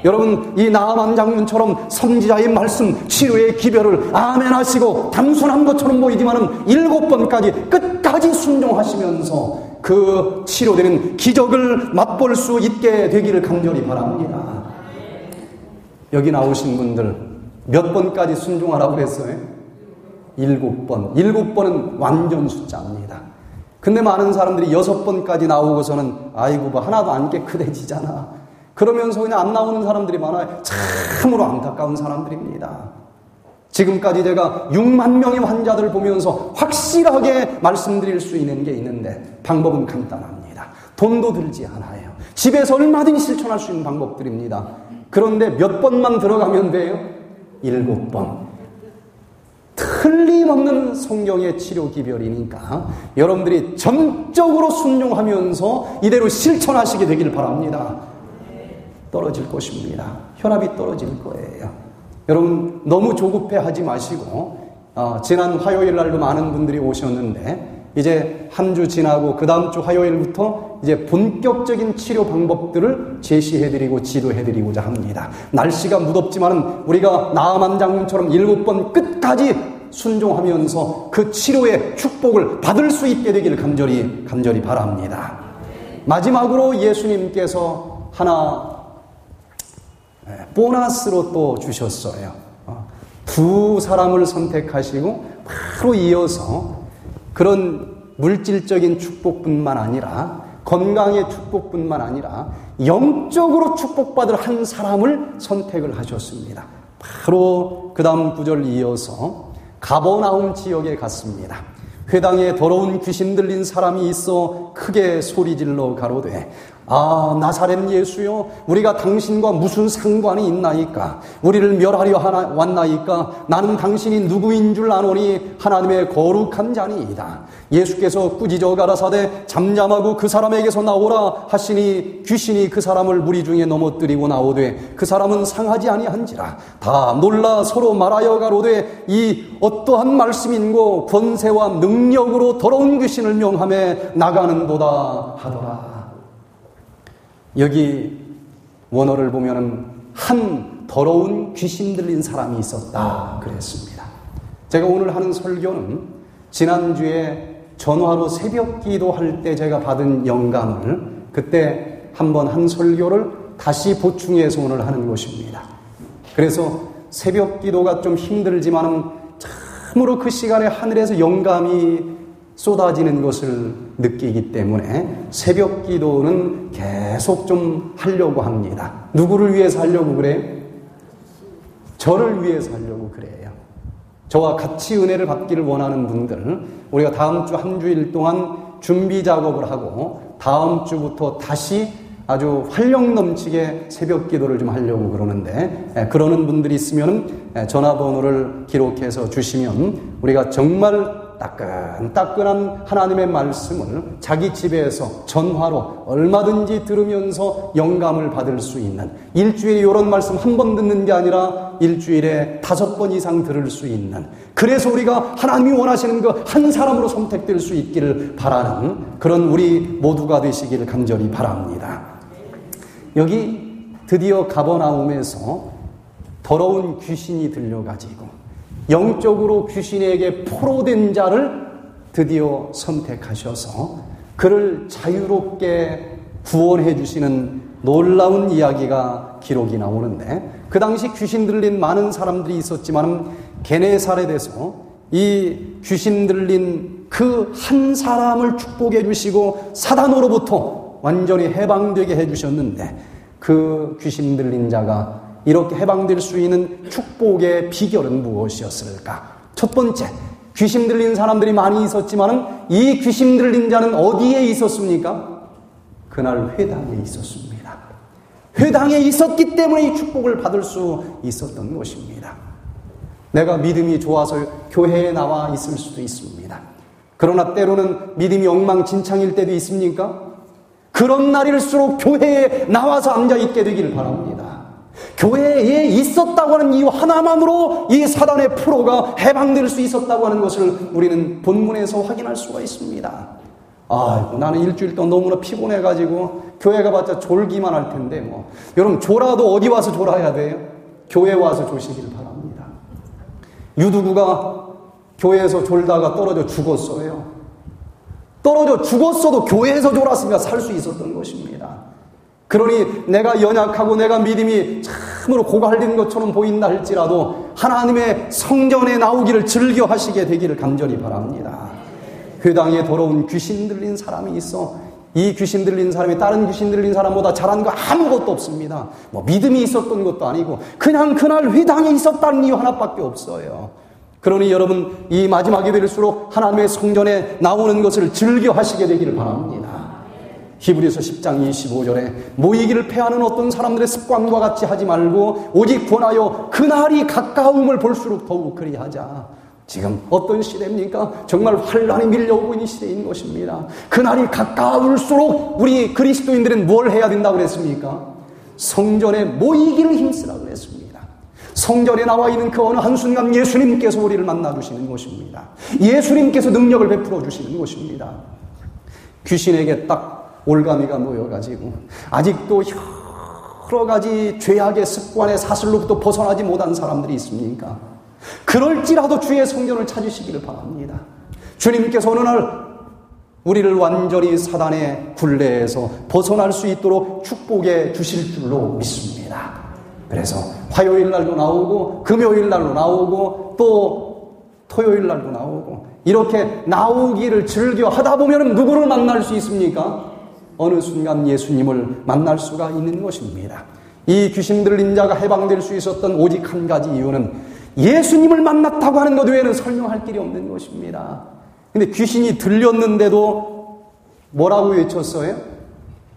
여러분 이 나아만 장군처럼 선지자의 말씀 치료의 기별을 아멘하시고 단순한 것처럼 보이지만은 7번까지 끝까지 순종하시면서 그 치료되는 기적을 맛볼 수 있게 되기를 간절히 바랍니다. 여기 나오신 분들 몇 번까지 순종하라고 그랬어요? 7번. 7번은 완전 숫자입니다. 근데 많은 사람들이 6번까지 나오고서는 아이고 하나도 안 깨끗해지잖아. 그러면서 그냥 안 나오는 사람들이 많아요. 참으로 안타까운 사람들입니다. 지금까지 제가 6만 명의 환자들을 보면서 확실하게 말씀드릴 수 있는 게 있는데 방법은 간단합니다. 돈도 들지 않아요. 집에서 얼마든지 실천할 수 있는 방법들입니다. 그런데 몇 번만 들어가면 돼요? 7번. 틀림없는 성경의 치료 기별이니까 여러분들이 전적으로 순종하면서 이대로 실천하시게 되길 바랍니다. 떨어질 것입니다. 혈압이 떨어질 거예요. 여러분 너무 조급해하지 마시고 지난 화요일 날도 많은 분들이 오셨는데 이제 한 주 지나고 그 다음 주 화요일부터 이제 본격적인 치료 방법들을 제시해드리고 지도해드리고자 합니다. 날씨가 무덥지만은 우리가 나아만 장군처럼 7번 끝까지 순종하면서 그 치료의 축복을 받을 수 있게 되기를 간절히 바랍니다. 마지막으로 예수님께서 하나 보너스로 또 주셨어요. 2 사람을 선택하시고 바로 이어서 그런 물질적인 축복뿐만 아니라 건강의 축복뿐만 아니라 영적으로 축복받을 한 사람을 선택을 하셨습니다. 바로 그 다음 구절 이어서 가버나움 지역에 갔습니다. 회당에 더러운 귀신 들린 사람이 있어 크게 소리질러 가로되 아 나사렛 예수여 우리가 당신과 무슨 상관이 있나이까 우리를 멸하려 왔나이까 나는 당신이 누구인 줄 아노니 하나님의 거룩한 자니이다. 예수께서 꾸짖어 가라사대 잠잠하고 그 사람에게서 나오라 하시니 귀신이 그 사람을 무리 중에 넘어뜨리고 나오되 그 사람은 상하지 아니한지라. 다 놀라 서로 말하여 가로되 이 어떠한 말씀인고 권세와 능력으로 더러운 귀신을 명하며 나가는도다 하더라. 여기 원어를 보면은 한 더러운 귀신 들린 사람이 있었다 그랬습니다. 제가 오늘 하는 설교는 지난주에 전화로 새벽 기도할 때 제가 받은 영감을 그때 한번 한 설교를 다시 보충해서 오늘 하는 것입니다. 그래서 새벽 기도가 좀 힘들지만은 참으로 그 시간에 하늘에서 영감이 쏟아지는 것을 느끼기 때문에 새벽 기도는 계속 좀 하려고 합니다. 누구를 위해서 하려고 그래요? 저를 위해서 하려고 그래요. 저와 같이 은혜를 받기를 원하는 분들, 우리가 다음 주 한 주일 동안 준비 작업을 하고 다음 주부터 다시 아주 활력 넘치게 새벽 기도를 좀 하려고 그러는데, 그러는 분들이 있으면 전화번호를 기록해서 주시면 우리가 정말 따끈따끈한 하나님의 말씀을 자기 집에서 전화로 얼마든지 들으면서 영감을 받을 수 있는, 일주일에 이런 말씀 한 번 듣는 게 아니라 일주일에 5번 이상 들을 수 있는, 그래서 우리가 하나님이 원하시는 그 한 사람으로 선택될 수 있기를 바라는 그런 우리 모두가 되시기를 간절히 바랍니다. 여기 드디어 가버나움에서 더러운 귀신이 들려가지고 영적으로 귀신에게 포로된 자를 드디어 선택하셔서 그를 자유롭게 구원해 주시는 놀라운 이야기가 기록이 나오는데, 그 당시 귀신 들린 많은 사람들이 있었지만 게네사렛에서 이 귀신 들린 그 한 사람을 축복해 주시고 사단으로부터 완전히 해방되게 해주셨는데, 그 귀신 들린 자가 이렇게 해방될 수 있는 축복의 비결은 무엇이었을까? 첫 번째, 귀신 들린 사람들이 많이 있었지만 이 귀신 들린 자는 어디에 있었습니까? 그날 회당에 있었습니다. 회당에 있었기 때문에 이 축복을 받을 수 있었던 것입니다. 내가 믿음이 좋아서 교회에 나와 있을 수도 있습니다. 그러나 때로는 믿음이 엉망진창일 때도 있습니까? 그런 날일수록 교회에 나와서 앉아있게 되기를 바랍니다. 교회에 있었다고 하는 이유 하나만으로 이 사단의 포로가 해방될 수 있었다고 하는 것을 우리는 본문에서 확인할 수가 있습니다. 아이고, 나는 일주일 동안 너무나 피곤해가지고 교회 가봤자 졸기만 할 텐데 뭐. 여러분, 졸아도 어디 와서 졸아야 돼요? 교회 와서 조시길 바랍니다. 유두구가 교회에서 졸다가 떨어져 죽었어요. 떨어져 죽었어도 교회에서 졸았으니까 살 수 있었던 것입니다. 그러니 내가 연약하고 내가 믿음이 참으로 고갈된 것처럼 보인다 할지라도 하나님의 성전에 나오기를 즐겨 하시게 되기를 간절히 바랍니다. 회당에 더러운 귀신 들린 사람이 있어. 이 귀신 들린 사람이 다른 귀신 들린 사람보다 잘한 거 아무것도 없습니다. 뭐 믿음이 있었던 것도 아니고 그냥 그날 회당에 있었다는 이유 하나밖에 없어요. 그러니 여러분, 이 마지막이 될수록 하나님의 성전에 나오는 것을 즐겨 하시게 되기를 바랍니다. 히브리서 10장 25절에 모이기를 패하는 어떤 사람들의 습관과 같이 하지 말고 오직 권하여 그날이 가까움을 볼수록 더욱 그리하자. 지금 어떤 시대입니까? 정말 환란이 밀려오고 있는 시대인 것입니다. 그날이 가까울수록 우리 그리스도인들은 뭘 해야 된다고 그랬습니까? 성전에 모이기를 힘쓰라고 그랬습니다. 성전에 나와 있는 그 어느 한순간 예수님께서 우리를 만나주시는 것입니다. 예수님께서 능력을 베풀어 주시는 것입니다. 귀신에게 딱 올가미가 모여가지고 아직도 여러 가지 죄악의 습관의 사슬로부터 벗어나지 못한 사람들이 있습니까? 그럴지라도 주의 성전을 찾으시기를 바랍니다. 주님께서 어느 날 우리를 완전히 사단의 굴레에서 벗어날 수 있도록 축복해 주실 줄로 믿습니다. 그래서 화요일 날도 나오고 금요일 날도 나오고 또 토요일 날도 나오고 이렇게 나오기를 즐겨 하다 보면 누구를 만날 수 있습니까? 어느 순간 예수님을 만날 수가 있는 것입니다. 이 귀신 들린 자가 해방될 수 있었던 오직 한 가지 이유는 예수님을 만났다고 하는 것 외에는 설명할 길이 없는 것입니다. 근데 귀신이 들렸는데도 뭐라고 외쳤어요?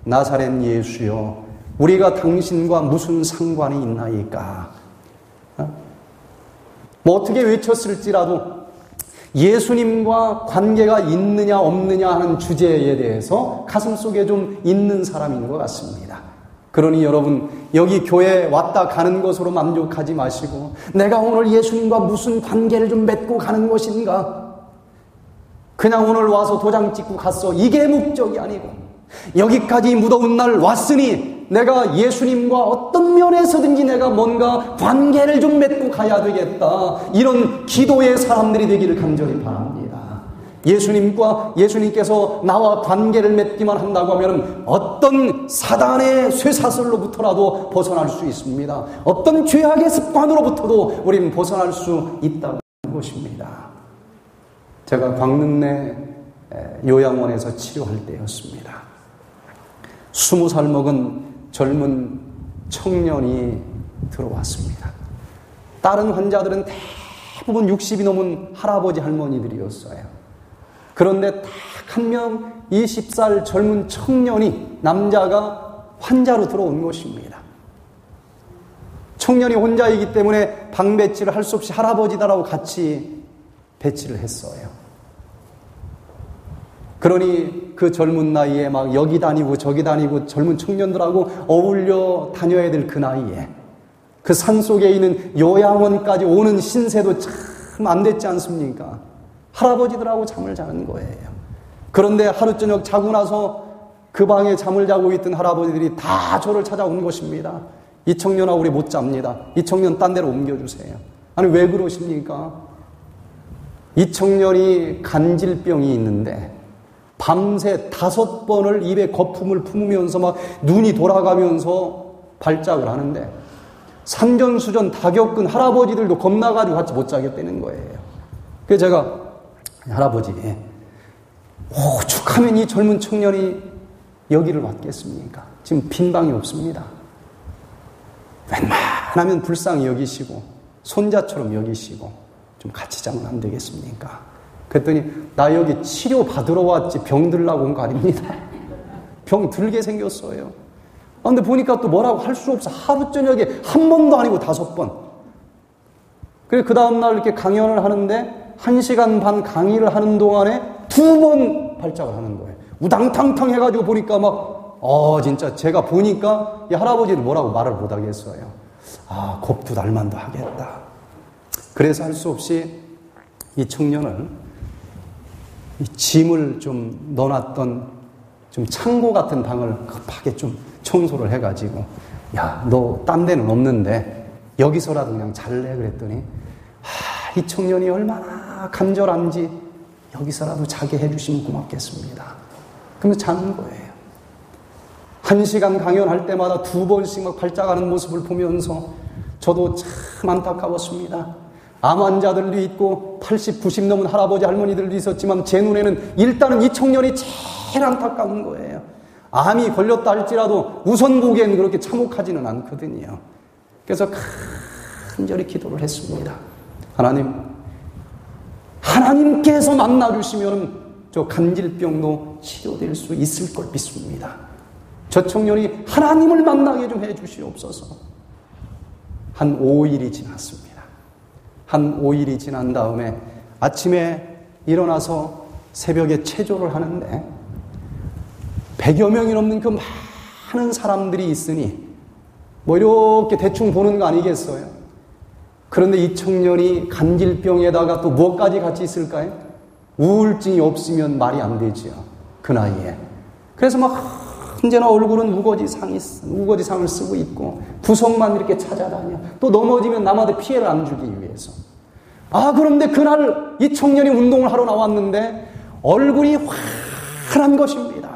나사렛 예수여, 우리가 당신과 무슨 상관이 있나이까? 뭐 어떻게 외쳤을지라도 예수님과 관계가 있느냐 없느냐 하는 주제에 대해서 가슴속에 좀 있는 사람인 것 같습니다. 그러니 여러분, 여기 교회에 왔다 가는 것으로 만족하지 마시고 내가 오늘 예수님과 무슨 관계를 좀 맺고 가는 것인가? 그냥 오늘 와서 도장 찍고 갔어, 이게 목적이 아니고 여기까지 무더운 날 왔으니 내가 예수님과 어떤 면에서든지 내가 뭔가 관계를 좀 맺고 가야 되겠다, 이런 기도의 사람들이 되기를 간절히 바랍니다. 예수님께서 나와 관계를 맺기만 한다고 하면 어떤 사단의 쇠사슬로부터라도 벗어날 수 있습니다. 어떤 죄악의 습관으로부터도 우리는 벗어날 수 있다는 것입니다. 제가 광릉내 요양원에서 치료할 때였습니다. 20살 먹은 젊은 청년이 들어왔습니다. 다른 환자들은 대부분 60이 넘은 할아버지 할머니들이었어요. 그런데 딱 한 명 20살 젊은 청년이, 남자가 환자로 들어온 것입니다. 청년이 혼자이기 때문에 방 배치를 할 수 없이 할아버지들하고 같이 배치를 했어요. 그러니 그 젊은 나이에 막 여기 다니고 저기 다니고 젊은 청년들하고 어울려 다녀야 될 그 나이에 그 산속에 있는 요양원까지 오는 신세도 참 안 됐지 않습니까? 할아버지들하고 잠을 자는 거예요. 그런데 하루 저녁 자고 나서 그 방에 잠을 자고 있던 할아버지들이 다 저를 찾아온 것입니다. 이 청년아, 우리 못 잡니다. 이 청년 딴 데로 옮겨주세요. 아니, 왜 그러십니까? 이 청년이 간질병이 있는데 밤새 5번을 입에 거품을 품으면서 막 눈이 돌아가면서 발작을 하는데 산전수전 다 겪은 할아버지들도 겁나가지고 같이 못 자겠다는 거예요. 그래서 제가, 할아버지, 오죽하면 이 젊은 청년이 여기를 왔겠습니까? 지금 빈 방이 없습니다. 웬만하면 불쌍히 여기시고 손자처럼 여기시고 좀 같이 자면 안 되겠습니까? 그랬더니 나 여기 치료 받으러 왔지 병 들라고 온 거 아닙니다. 병 들게 생겼어요. 근데 보니까 또 뭐라고 할 수 없어. 하루 저녁에 한 번도 아니고 5번. 그래, 그 다음날 이렇게 강연을 하는데 1시간 반 강의를 하는 동안에 2번 발작을 하는 거예요. 우당탕탕 해가지고 보니까 막, 진짜 제가 보니까 이 할아버지는 뭐라고 말을 못 하겠어요. 겁도 날만도 하겠다. 그래서 할 수 없이 이 청년을 이 짐을 좀 넣어놨던 좀 창고 같은 방을 급하게 좀 청소를 해가지고, 야, 너 딴 데는 없는데 여기서라도 그냥 잘래? 그랬더니 이 청년이 얼마나 간절한지 여기서라도 자게 해주시면 고맙겠습니다. 그러면서 자는 거예요. 1시간 강연할 때마다 2번씩 막 발작하는 모습을 보면서 저도 참 안타까웠습니다. 암 환자들도 있고 80, 90 넘은 할아버지 할머니들도 있었지만 제 눈에는 일단은 이 청년이 제일 안타까운 거예요. 암이 걸렸다 할지라도 우선 보기엔 그렇게 참혹하지는 않거든요. 그래서 간절히 기도를 했습니다. 하나님께서 만나주시면 저 간질병도 치료될 수 있을 걸 믿습니다. 저 청년이 하나님을 만나게 좀 해주시옵소서. 한 5일이 지났습니다. 한 5일이 지난 다음에 아침에 일어나서 새벽에 체조를 하는데 100여 명이 넘는 그 많은 사람들이 있으니 뭐 이렇게 대충 보는 거 아니겠어요? 그런데 이 청년이 간질병에다가 또 무엇까지 같이 있을까요? 우울증이 없으면 말이 안 되지요. 그 나이에. 그래서 막 언제나 얼굴은 우거지상을 쓰고 있고 구석만 이렇게 찾아다녀. 또 넘어지면 남한테 피해를 안 주기 위해서. 그런데 그날 이 청년이 운동을 하러 나왔는데 얼굴이 환한 것입니다.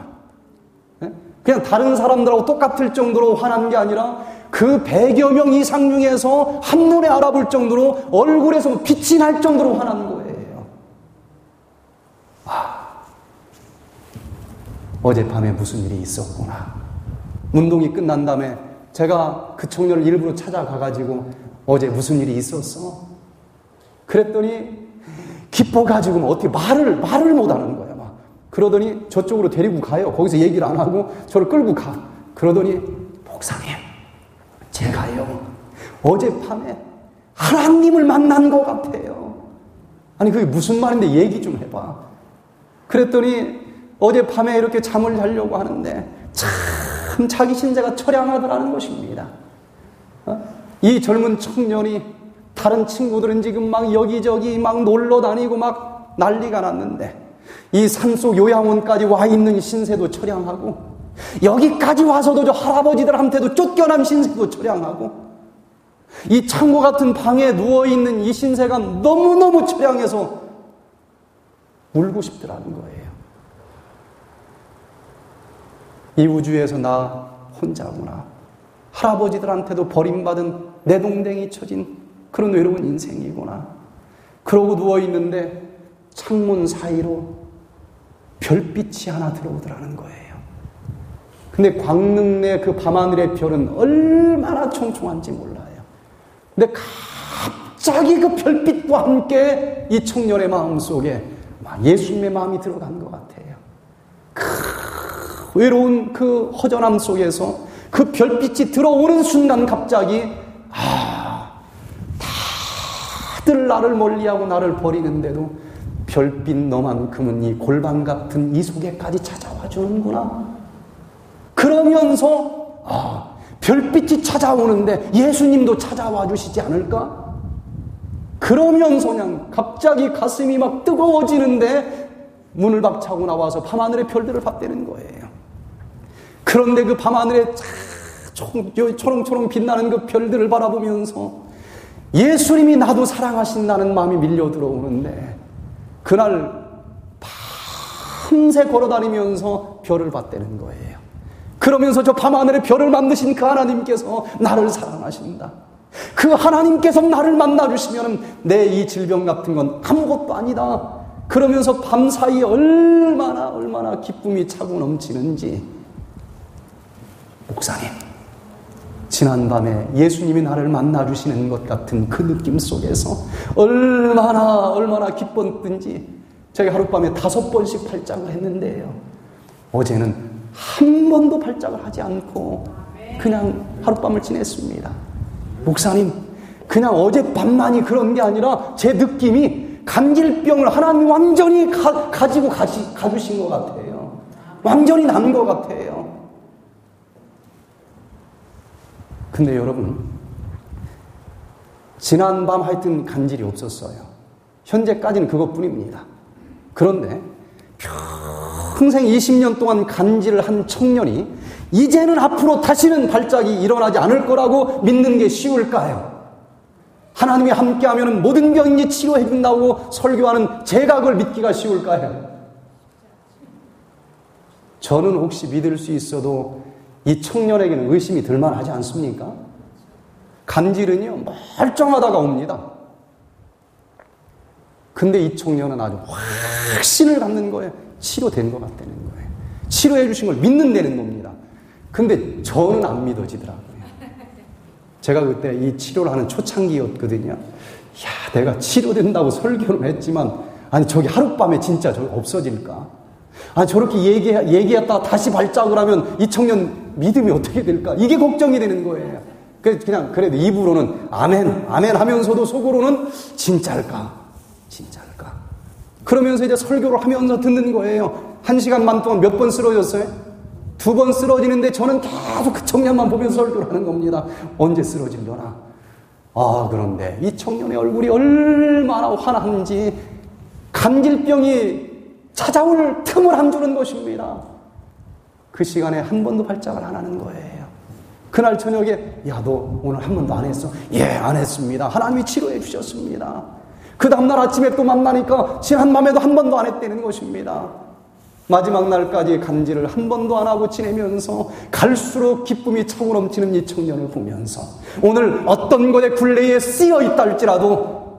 그냥 다른 사람들하고 똑같을 정도로 환한 게 아니라 그 100여 명 이상 중에서 한눈에 알아볼 정도로 얼굴에서 빛이 날 정도로 환한 거예요. 어젯밤에 무슨 일이 있었구나. 운동이 끝난 다음에 제가 그 청년을 일부러 찾아가가지고 어제 무슨 일이 있었어? 그랬더니 기뻐가지고 어떻게 말을 못하는 거야. 막. 그러더니 저쪽으로 데리고 가요. 거기서 얘기를 안 하고 저를 끌고 가. 그러더니 목사님, 제가요 어젯밤에 하나님을 만난 것 같아요. 아니 그게 무슨 말인데 얘기 좀 해봐. 그랬더니 어젯밤에 이렇게 잠을 자려고 하는데 참 자기 신세가 처량하더라는 것입니다. 이 젊은 청년이 다른 친구들은 지금 막 여기저기 막 놀러 다니고 막 난리가 났는데 이 산속 요양원까지 와 있는 신세도 처량하고 여기까지 와서도 저 할아버지들한테도 쫓겨난 신세도 처량하고 이 창고 같은 방에 누워있는 이 신세가 너무너무 처량해서 울고 싶더라는 거예요. 이 우주에서 나 혼자구나. 할아버지들한테도 버림받은 내동댕이 쳐진 그런 외로운 인생이구나. 그러고 누워있는데 창문 사이로 별빛이 하나 들어오더라는 거예요. 근데 광릉내 그 밤하늘의 별은 얼마나 총총한지 몰라요. 근데 갑자기 그 별빛과 함께 이 청년의 마음속에 예수님의 마음이 들어간 것 같아요. 그 외로운 그 허전함 속에서 그 별빛이 들어오는 순간 갑자기 다들 나를 멀리하고 나를 버리는데도 별빛 너만큼은 이 골방 같은 이 속에까지 찾아와 주는구나. 그러면서 별빛이 찾아오는데 예수님도 찾아와 주시지 않을까? 그러면서 그냥 갑자기 가슴이 막 뜨거워지는데 문을 박차고 나와서 밤하늘의 별들을 봤다는 거예요. 그런데 그 밤하늘에 초롱초롱 빛나는 그 별들을 바라보면서 예수님이 나도 사랑하신다는 마음이 밀려 들어오는데 그날 밤새 걸어다니면서 별을 봤다는 거예요. 그러면서 저 밤하늘에 별을 만드신 그 하나님께서 나를 사랑하신다. 그 하나님께서 나를 만나주시면 내 이 질병 같은 건 아무것도 아니다. 그러면서 밤사이 얼마나 기쁨이 차고 넘치는지. 목사님, 지난밤에 예수님이 나를 만나주시는 것 같은 그 느낌 속에서 얼마나 기뻤든지 제가 하룻밤에 5번씩 발작을 했는데요. 어제는 한 번도 발작을 하지 않고 그냥 하룻밤을 지냈습니다. 목사님, 그냥 어젯밤만이 그런 게 아니라 제 느낌이 간질병을 하나님이 완전히 가지고 가주신 것 같아요. 완전히 난 것 같아요. 근데 여러분, 지난밤 하여튼 간질이 없었어요. 현재까지는 그것뿐입니다. 그런데 평생 20년 동안 간질을 한 청년이 이제는 앞으로 다시는 발작이 일어나지 않을 거라고 믿는 게 쉬울까요? 하나님이 함께하면 모든 병이 치료해 준다고 설교하는 제가 그걸 믿기가 쉬울까요? 저는 혹시 믿을 수 있어도 이 청년에게는 의심이 들만하지 않습니까? 간질은요 멀쩡하다가 옵니다. 근데 이 청년은 아주 확신을 갖는 거예요. 치료된 것 같다는 거예요. 치료해 주신 걸 믿는다는 겁니다. 근데 저는 안 믿어지더라고요. 제가 그때 이 치료를 하는 초창기였거든요. 내가 치료된다고 설교를 했지만 아니 저기 하룻밤에 진짜 저기 없어질까? 저렇게 얘기했다가 다시 발작을 하면 이 청년 믿음이 어떻게 될까? 이게 걱정이 되는 거예요. 그냥 그래도 입으로는 아멘 하면서도 속으로는 진짜일까? 그러면서 이제 설교를 하면서 듣는 거예요. 1시간 반 동안 몇 번 쓰러졌어요? 2번 쓰러지는데 저는 계속 그 청년만 보면서 설교를 하는 겁니다. 언제 쓰러질려나? 그런데 이 청년의 얼굴이 얼마나 환한지 간질병이 찾아올 틈을 안 주는 것입니다. 그 시간에 한 번도 발작을 안 하는 거예요. 그날 저녁에 너 오늘 한 번도 안 했어? 안 했습니다. 하나님이 치료해 주셨습니다. 그 다음날 아침에 또 만나니까 지난 밤에도 한 번도 안 했다는 것입니다. 마지막 날까지 간질을 한 번도 안 하고 지내면서 갈수록 기쁨이 차고 넘치는 이 청년을 보면서 오늘 어떤 것에 굴레에 쓰여 있다 할지라도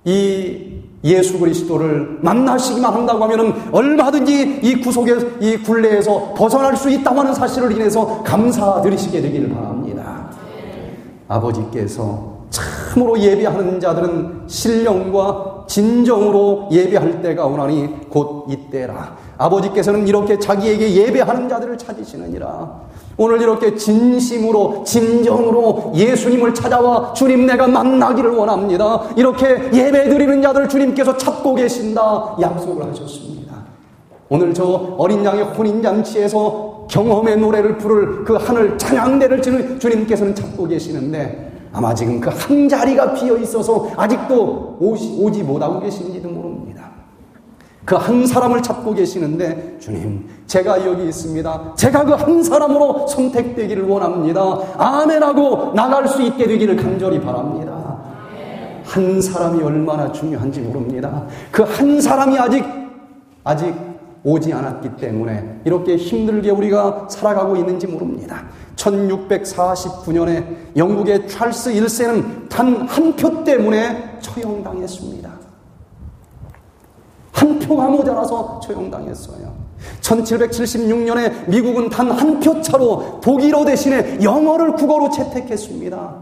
이 예수 그리스도를 만나시기만 한다고 하면 얼마든지 이 구속의 이 굴레에서 벗어날 수 있다고 하는 사실을 인해서 감사드리시게 되기를 바랍니다. 아버지께서 참 참으로 예배하는 자들은 신령과 진정으로 예배할 때가 오나니 곧 이때라. 아버지께서는 이렇게 자기에게 예배하는 자들을 찾으시느니라. 오늘 이렇게 진심으로 진정으로 예수님을 찾아와 주님 내가 만나기를 원합니다. 이렇게 예배드리는 자들 주님께서 찾고 계신다 약속을 하셨습니다. 오늘 저 어린 양의 혼인잔치에서 경험의 노래를 부를 그 하늘 찬양대를 주님께서는 찾고 계시는데 아마 지금 그 한 자리가 비어 있어서 아직도 오지 못하고 계신지도 모릅니다. 그 한 사람을 찾고 계시는데 주님 제가 여기 있습니다. 제가 그 한 사람으로 선택되기를 원합니다. 아멘하고 나갈 수 있게 되기를 간절히 바랍니다. 한 사람이 얼마나 중요한지 모릅니다. 그 한 사람이 아직 오지 않았기 때문에 이렇게 힘들게 우리가 살아가고 있는지 모릅니다. 1649년에 영국의 찰스 1세는 단 한 표 때문에 처형당했습니다. 한 표가 모자라서 처형당했어요. 1776년에 미국은 단 한 표 차로 독일어 대신에 영어를 국어로 채택했습니다.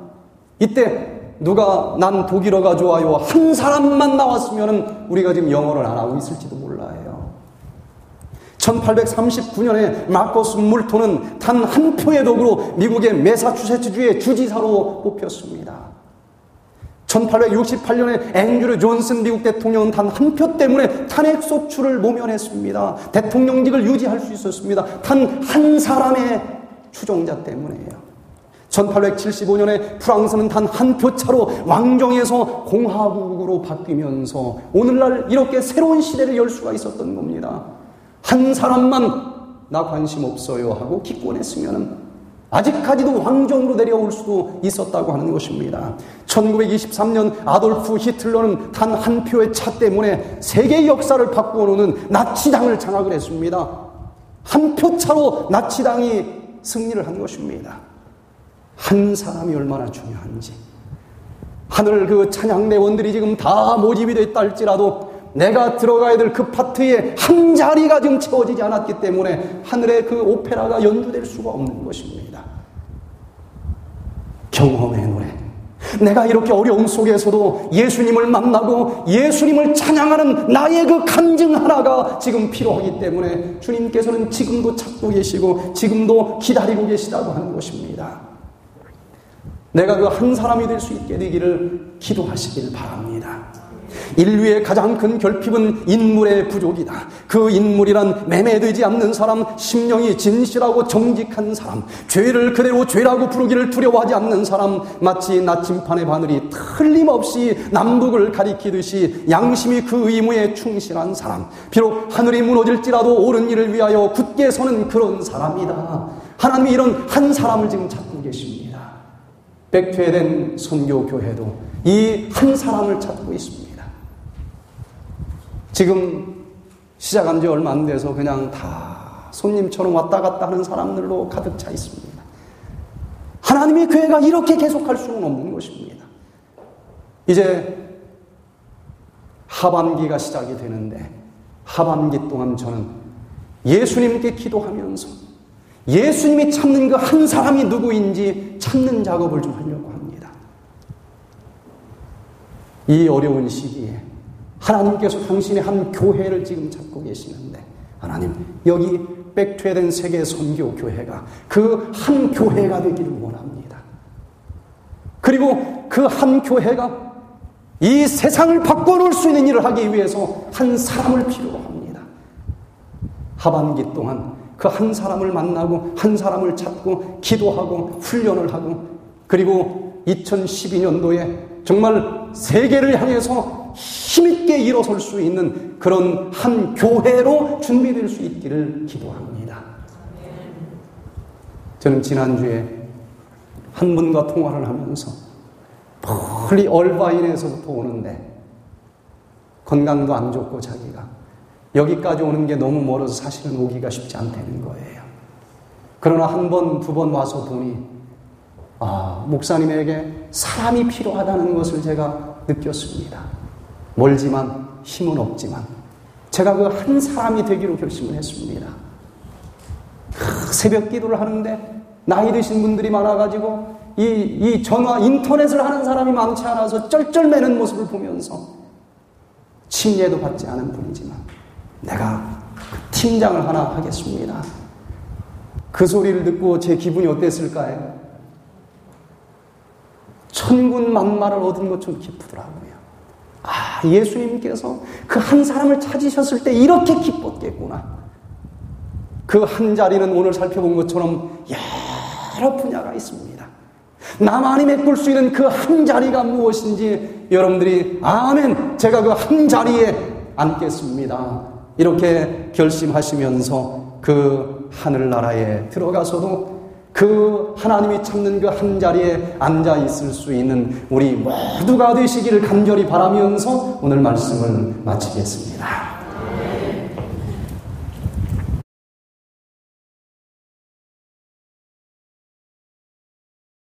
이때 누가 난 독일어가 좋아요 한 사람만 나왔으면 우리가 지금 영어를 안 하고 있을지도 몰라요. 1839년에 마커스 물톤은 단 한 표의 덕으로 미국의 매사추세츠주의 주지사로 뽑혔습니다. 1868년에 앵드류 존슨 미국 대통령은 단 한 표 때문에 탄핵 소추를 모면했습니다. 대통령직을 유지할 수 있었습니다. 단 한 사람의 추종자 때문이에요. 1875년에 프랑스는 단 한 표 차로 왕정에서 공화국으로 바뀌면서 오늘날 이렇게 새로운 시대를 열 수가 있었던 겁니다. 한 사람만 나 관심 없어요 하고 기권했으면 아직까지도 왕정으로 내려올 수도 있었다고 하는 것입니다. 1923년 아돌프 히틀러는 단 한 표의 차 때문에 세계의 역사를 바꾸어 놓는 나치당을 장악을 했습니다. 한 표 차로 나치당이 승리를 한 것입니다. 한 사람이 얼마나 중요한지. 하늘 그 찬양대원들이 지금 다 모집이 됐다 할지라도 내가 들어가야 될 그 파트에 한 자리가 지금 채워지지 않았기 때문에 하늘의 그 오페라가 연주될 수가 없는 것입니다. 경험의 노래. 내가 이렇게 어려움 속에서도 예수님을 만나고 예수님을 찬양하는 나의 그 간증 하나가 지금 필요하기 때문에 주님께서는 지금도 찾고 계시고 지금도 기다리고 계시다고 하는 것입니다. 내가 그 한 사람이 될 수 있게 되기를 기도하시길 바랍니다. 인류의 가장 큰 결핍은 인물의 부족이다. 그 인물이란 매매되지 않는 사람, 심령이 진실하고 정직한 사람, 죄를 그대로 죄라고 부르기를 두려워하지 않는 사람, 마치 나침판의 바늘이 틀림없이 남북을 가리키듯이 양심이 그 의무에 충실한 사람, 비록 하늘이 무너질지라도 옳은 일을 위하여 굳게 서는 그런 사람이다. 하나님이 이런 한 사람을 지금 찾고 계십니다. 백퇴된 선교교회도 이 한 사람을 찾고 있습니다. 지금 시작한 지 얼마 안 돼서 그냥 다 손님처럼 왔다 갔다 하는 사람들로 가득 차 있습니다. 하나님의 교회가 이렇게 계속할 수는 없는 것입니다. 이제 하반기가 시작이 되는데 하반기 동안 저는 예수님께 기도하면서 예수님이 찾는 그 한 사람이 누구인지 찾는 작업을 좀 하려고 합니다. 이 어려운 시기에 하나님께서 당신의 한 교회를 지금 찾고 계시는데 하나님 여기 백퇴된 세계 선교교회가 그 한 교회가 되기를 원합니다. 그리고 그 한 교회가 이 세상을 바꿔놓을 수 있는 일을 하기 위해서 한 사람을 필요로 합니다. 하반기 동안 그 한 사람을 만나고 한 사람을 찾고 기도하고 훈련을 하고 그리고 2012년도에 정말 세계를 향해서 힘있게 일어설 수 있는 그런 한 교회로 준비될 수 있기를 기도합니다. 저는 지난주에 한 분과 통화를 하면서 멀리 얼바인에서부터 오는데 건강도 안 좋고 자기가 여기까지 오는 게 너무 멀어서 사실은 오기가 쉽지 않다는 거예요. 그러나 한 번, 두 번 와서 보니 목사님에게 사람이 필요하다는 것을 제가 느꼈습니다. 멀지만 힘은 없지만 제가 그 한 사람이 되기로 결심을 했습니다. 새벽 기도를 하는데 나이 드신 분들이 많아가지고 이 전화, 인터넷을 하는 사람이 많지 않아서 쩔쩔매는 모습을 보면서 칭례도 받지 않은 분이지만 내가 그 팀장을 하나 하겠습니다. 그 소리를 듣고 제 기분이 어땠을까요? 천군 만마를 얻은 것처럼 기쁘더라고요. 아, 예수님께서 그 한 사람을 찾으셨을 때 이렇게 기뻤겠구나. 그 한 자리는 오늘 살펴본 것처럼 여러 분야가 있습니다. 나만이 메꿀 수 있는 그 한 자리가 무엇인지 여러분들이 아멘, 제가 그 한 자리에 앉겠습니다, 이렇게 결심하시면서 그 하늘나라에 들어가서도 그 하나님이 찾는 그 한 자리에 앉아 있을 수 있는 우리 모두가 되시기를 간절히 바라면서 오늘 말씀을 마치겠습니다.